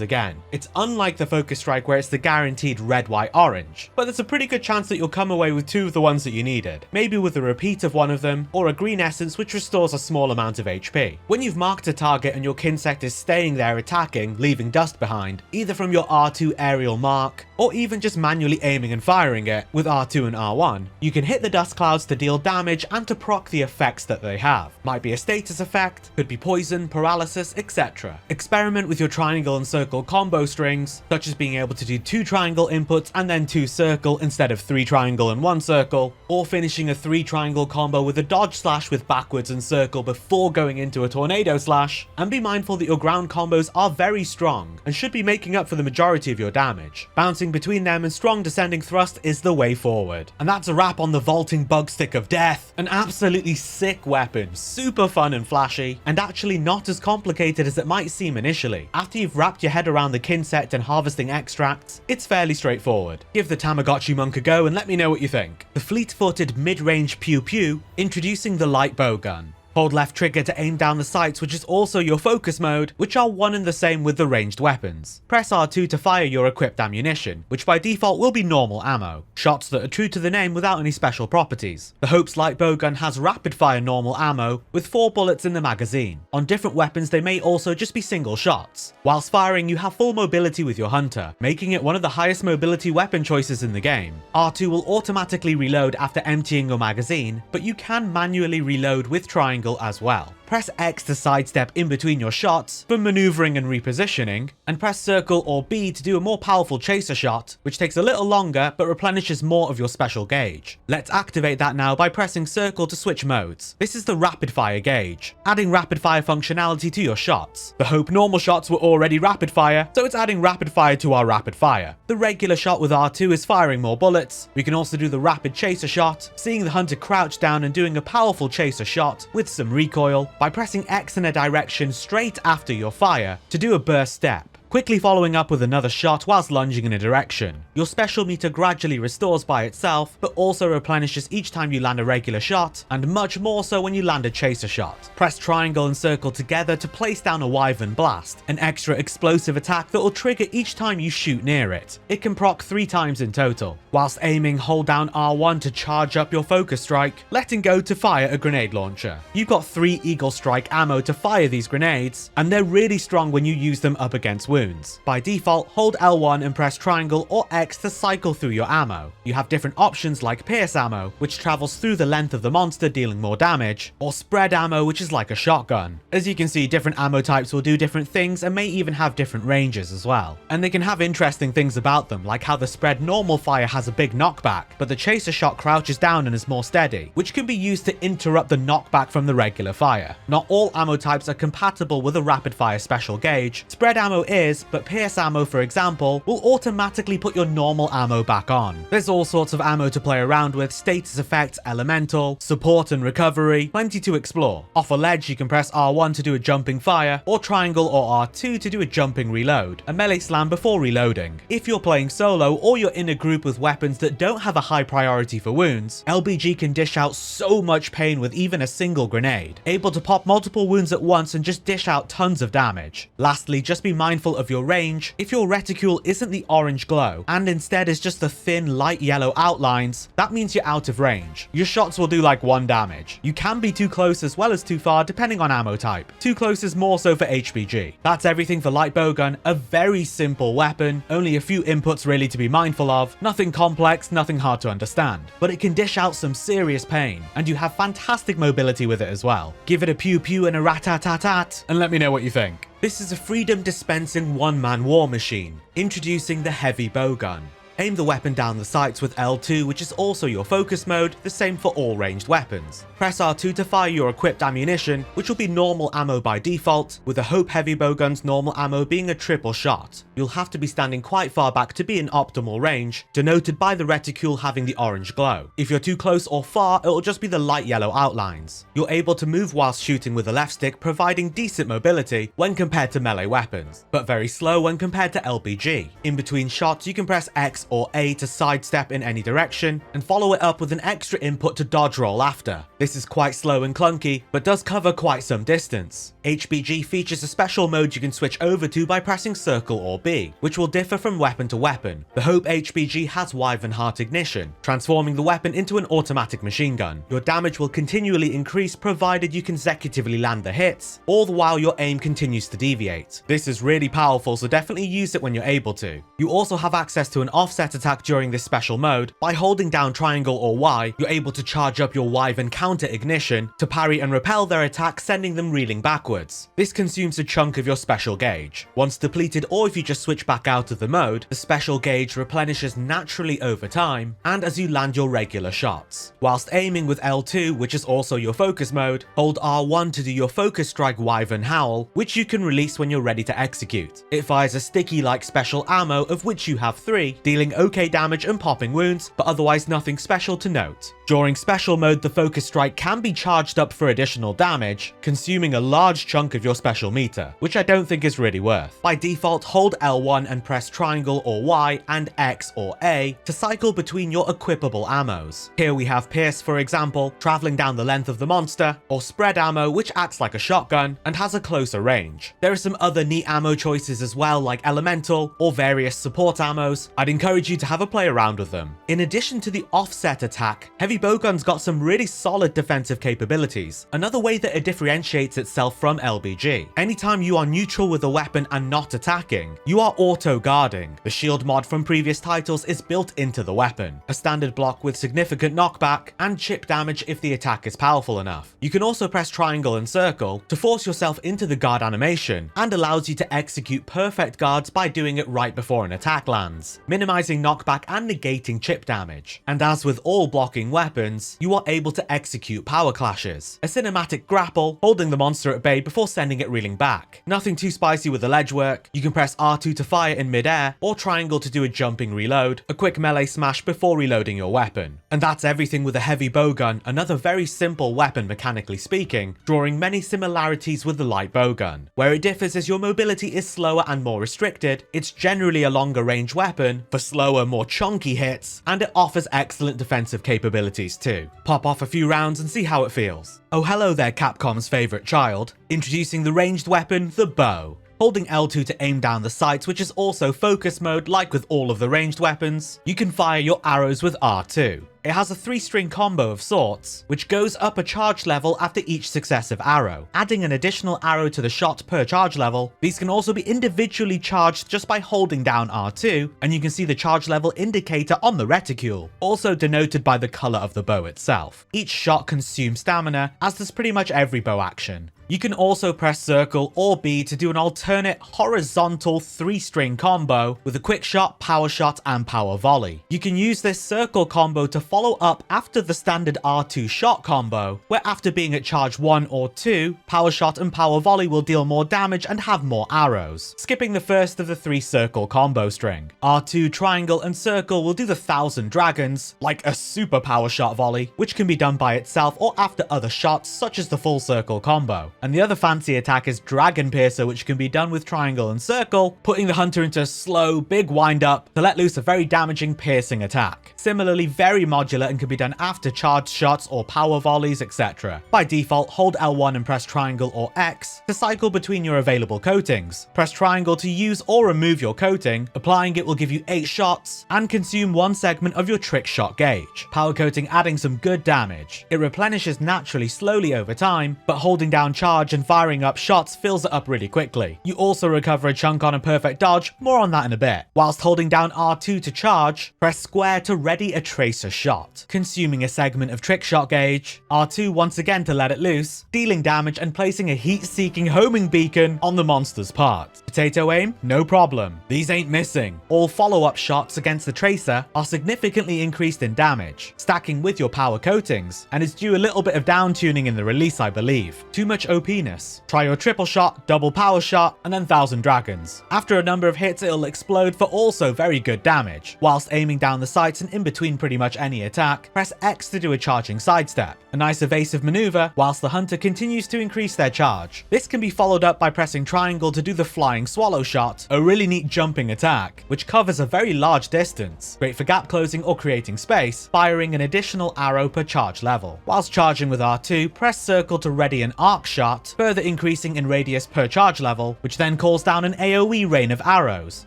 again. It's unlike the focus strike where it's the guaranteed red, white, orange, but there's a pretty good chance that you'll come away with 2 of the ones that you needed, maybe with a repeat of one of them, or a green essence which restores a small amount of HP. When you've marked a target and your Kinsect is staying there attacking, leaving dust behind, either from your R2 aerial mark, or even just manually aiming and firing it with R2 and R1, you can hit the dust clouds to deal damage and to proc the effects that they have. Might be a status effect, could be poison, paralysis, etc. Experiment with your triangle and circle combo strings, such as being able to do 2 triangle inputs and then 2 circle instead of 3 triangle and 1 circle, or finishing a 3 triangle combo with a dodge slash with backwards and circle before going into a tornado slash. And be mindful that your ground combos are very strong and should be making up for the majority of your damage. Bouncing between them and strong descending thrust is the way forward. And that's a wrap on the vaulting bug stick of death. An absolutely sick weapon, super fun and flashy, and actually not as complicated as it might seem initially. After you've wrapped your head around the Kinsect and harvesting extracts, it's fairly straightforward. Give the Tamagotchi monk a go and let me know what you think. The fleet-footed mid-range pew pew, introducing the light bowgun. Hold left trigger to aim down the sights, which is also your focus mode, which are one and the same with the ranged weapons. Press R2 to fire your equipped ammunition, which by default will be normal ammo. Shots that are true to the name without any special properties. The Hope's light bowgun has rapid fire normal ammo, with 4 bullets in the magazine. On different weapons they may also just be single shots. Whilst firing you have full mobility with your hunter, making it one of the highest mobility weapon choices in the game. R2 will automatically reload after emptying your magazine, but you can manually reload with triangle as well. Press X to sidestep in between your shots for maneuvering and repositioning, and press circle or B to do a more powerful chaser shot, which takes a little longer but replenishes more of your special gauge. Let's activate that now by pressing circle to switch modes. This is the rapid fire gauge, adding rapid fire functionality to your shots. The Hope normal shots were already rapid fire, so it's adding rapid fire to our rapid fire. The regular shot with R2 is firing more bullets. We can also do the rapid chaser shot, seeing the hunter crouch down and doing a powerful chaser shot with some recoil, by pressing X in a direction straight after your fire to do a burst step, quickly following up with another shot whilst lunging in a direction. Your special meter gradually restores by itself, but also replenishes each time you land a regular shot, and much more so when you land a chaser shot. Press triangle and circle together to place down a Wyvern Blast, an extra explosive attack that will trigger each time you shoot near it. It can proc 3 times in total. Whilst aiming, hold down R1 to charge up your focus strike, letting go to fire a grenade launcher. You've got 3 Eagle Strike ammo to fire these grenades, and they're really strong when you use them up against wounds. wounds. By default, hold L1 and press triangle or X to cycle through your ammo. You have different options like pierce ammo, which travels through the length of the monster dealing more damage, or spread ammo, which is like a shotgun. As you can see, different ammo types will do different things and may even have different ranges as well. And they can have interesting things about them, like how the spread normal fire has a big knockback, but the chaser shot crouches down and is more steady, which can be used to interrupt the knockback from the regular fire. Not all ammo types are compatible with a rapid fire special gauge. Spread ammo is, but pierce ammo, for example, will automatically put your normal ammo back on. There's all sorts of ammo to play around with, status effects, elemental, support and recovery, plenty to explore. Off a ledge, you can press R1 to do a jumping fire, or triangle or R2 to do a jumping reload, a melee slam before reloading. If you're playing solo or you're in a group with weapons that don't have a high priority for wounds, LBG can dish out so much pain with even a single grenade, able to pop multiple wounds at once and just dish out tons of damage. Lastly, just be mindful of your range. If your reticule isn't the orange glow and instead is just the thin light yellow outlines, that means you're out of range. Your shots will do like 1 damage. You can be too close as well as too far depending on ammo type. Too close is more so for HBG. That's everything for light bowgun, a very simple weapon, only a few inputs really to be mindful of, nothing complex, nothing hard to understand, but it can dish out some serious pain, and you have fantastic mobility with it as well. Give it a pew pew and a rat-tat-tat-tat, and let me know what you think. This is a freedom dispensing one-man war machine, introducing the heavy bowgun. Aim the weapon down the sights with L2, which is also your focus mode, the same for all ranged weapons. Press R2 to fire your equipped ammunition, which will be normal ammo by default, with the Hope Heavy Bowgun's normal ammo being a triple shot. You'll have to be standing quite far back to be in optimal range, denoted by the reticule having the orange glow. If you're too close or far, it'll just be the light yellow outlines. You're able to move whilst shooting with the left stick, providing decent mobility when compared to melee weapons, but very slow when compared to LBG. In between shots, you can press X or A to sidestep in any direction, and follow it up with an extra input to dodge roll after. This is quite slow and clunky, but does cover quite some distance. HBG features a special mode you can switch over to by pressing circle or B, which will differ from weapon to weapon. The Hope HBG has Wyvern Heart ignition, transforming the weapon into an automatic machine gun. Your damage will continually increase provided you consecutively land the hits, all the while your aim continues to deviate. This is really powerful, so definitely use it when you're able to. You also have access to an offset attack during this special mode. By holding down triangle or Y, you're able to charge up your Wyvern counter ignition to parry and repel their attack, sending them reeling backwards. This consumes a chunk of your special gauge. Once depleted, or if you just switch back out of the mode, the special gauge replenishes naturally over time and as you land your regular shots. Whilst aiming with L2, which is also your focus mode, hold R1 to do your focus strike Wyvern Howl, which you can release when you're ready to execute. It fires a sticky like special ammo, of which you have 3, dealing okay damage and popping wounds, but otherwise nothing special to note. During special mode, the focus strike can be charged up for additional damage, consuming a large chunk of your special meter, which I don't think is really worth. By default, hold L1 and press triangle or Y and X or A to cycle between your equipable ammos. Here we have Pierce, for example, traveling down the length of the monster, or spread ammo, which acts like a shotgun and has a closer range. There are some other neat ammo choices as well, like elemental or various support ammos. I'd encourage you to have a play around with them. In addition to the offset attack, Heavy Bowgun's got some really solid defensive capabilities, another way that it differentiates itself from LBG. Anytime you are neutral with a weapon and not attacking, you are auto-guarding. The shield mod from previous titles is built into the weapon, a standard block with significant knockback and chip damage if the attack is powerful enough. You can also press triangle and circle to force yourself into the guard animation, and allows you to execute perfect guards by doing it right before an attack lands, minimizing knockback and negating chip damage. And as with all blocking weapons, you are able to execute power clashes, a cinematic grapple, holding the monster at bay before sending it reeling back. Nothing too spicy with the ledge work. You can press R2 to fire in midair, or triangle to do a jumping reload, a quick melee smash before reloading your weapon. And that's everything with a Heavy Bowgun, another very simple weapon mechanically speaking, drawing many similarities with the light bowgun. Where it differs is your mobility is slower and more restricted, it's generally a longer range weapon for slower, more chunky hits, and it offers excellent defensive capabilities too. Pop off a few rounds and see how it feels. Oh hello there, Capcom's favourite child. Introducing the ranged weapon, the bow. holding L2 to aim down the sights, which is also focus mode like with all of the ranged weapons. You can fire your arrows with R2. It has a 3-string combo of sorts, which goes up a charge level after each successive arrow, adding an additional arrow to the shot per charge level. These can also be individually charged just by holding down R2, and you can see the charge level indicator on the reticule, also denoted by the color of the bow itself. Each shot consumes stamina, as does pretty much every bow action. You can also press circle or B to do an alternate horizontal 3-string combo with a quick shot, power shot, and power volley. You can use this circle combo to follow up after the standard R2 shot combo, where after being at charge 1 or 2, power shot and power volley will deal more damage and have more arrows, skipping the first of the 3 circle combo string. R2, triangle, and circle will do the 1000 dragons, like a super power shot volley, which can be done by itself or after other shots such as the full circle combo. And the other fancy attack is Dragon Piercer, which can be done with triangle and circle, putting the hunter into a slow, big wind up to let loose a very damaging piercing attack. Similarly, very modular and can be done after charged shots or power volleys, etc. By default, hold L1 and press triangle or X to cycle between your available coatings. Press triangle to use or remove your coating. Applying it will give you 8 shots and consume 1 segment of your trick shot gauge. Power coating adding some good damage. It replenishes naturally slowly over time, but holding down charge and firing up shots fills it up really quickly. You also recover a chunk on a perfect dodge, more on that in a bit. Whilst holding down R2 to charge, press square to ready a tracer shot, consuming a segment of trick shot gauge. R2 once again to let it loose, dealing damage and placing a heat-seeking homing beacon on the monster's part. Potato aim? No problem. These ain't missing. All follow-up shots against the tracer are significantly increased in damage, stacking with your power coatings, and is due a little bit of down tuning in the release, I believe. Too much OP-ness. Try your triple shot, double power shot, and then 1000 dragons. After a number of hits, it'll explode for also very good damage. Whilst aiming down the sights and in between pretty much any attack, press X to do a charging sidestep. A nice evasive maneuver whilst the hunter continues to increase their charge. This can be followed up by pressing triangle to do the flying swallow shot, a really neat jumping attack, which covers a very large distance, great for gap closing or creating space, firing an additional arrow per charge level. Whilst charging with R2, press circle to ready an arc shot, further increasing in radius per charge level, which then calls down an AoE rain of arrows,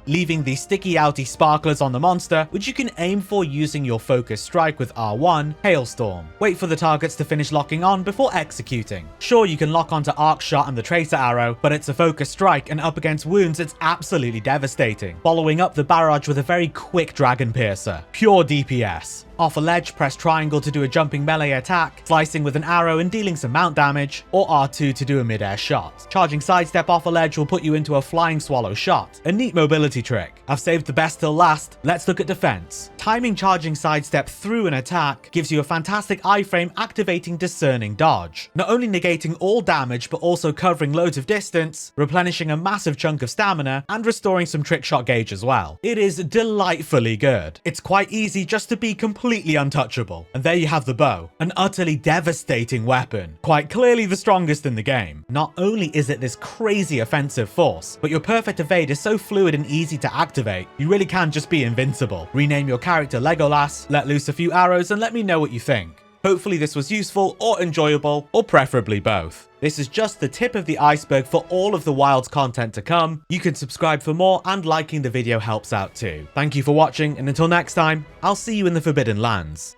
leaving the sticky outy sparklers on the monster, which you can aim for using your focus strike with R1, Hailstorm. Wait for the targets to finish locking on before executing. Sure, you can lock onto arc shot and the tracer arrow, but it's a focus strike, and up against wounds it's absolutely devastating. Following up the barrage with a very quick Dragon Piercer, pure DPS. Off a ledge, press triangle to do a jumping melee attack, slicing with an arrow and dealing some mount damage, or R2 to do a mid-air shot. Charging sidestep off a ledge will put you into a flying swallow shot, a neat mobility trick. I've saved the best till last, let's look at defense. Timing charging sidestep through an attack gives you a fantastic iframe activating discerning dodge, not only negating all damage but also covering loads of distance, replenishing a massive chunk of stamina, and restoring some trick shot gauge as well. It is delightfully good. It's quite easy just to be completely untouchable. And there you have the bow, an utterly devastating weapon, quite clearly the strongest in the game. Not only is it this crazy offensive force, but your perfect evade is so fluid and easy to activate, you really can just be invincible. Rename your character Legolas, let loose a few arrows, and let me know what you think. Hopefully this was useful or enjoyable, or preferably both. This is just the tip of the iceberg for all of the Wilds content to come. You can subscribe for more, and liking the video helps out too. Thank you for watching, and until next time, I'll see you in the Forbidden Lands.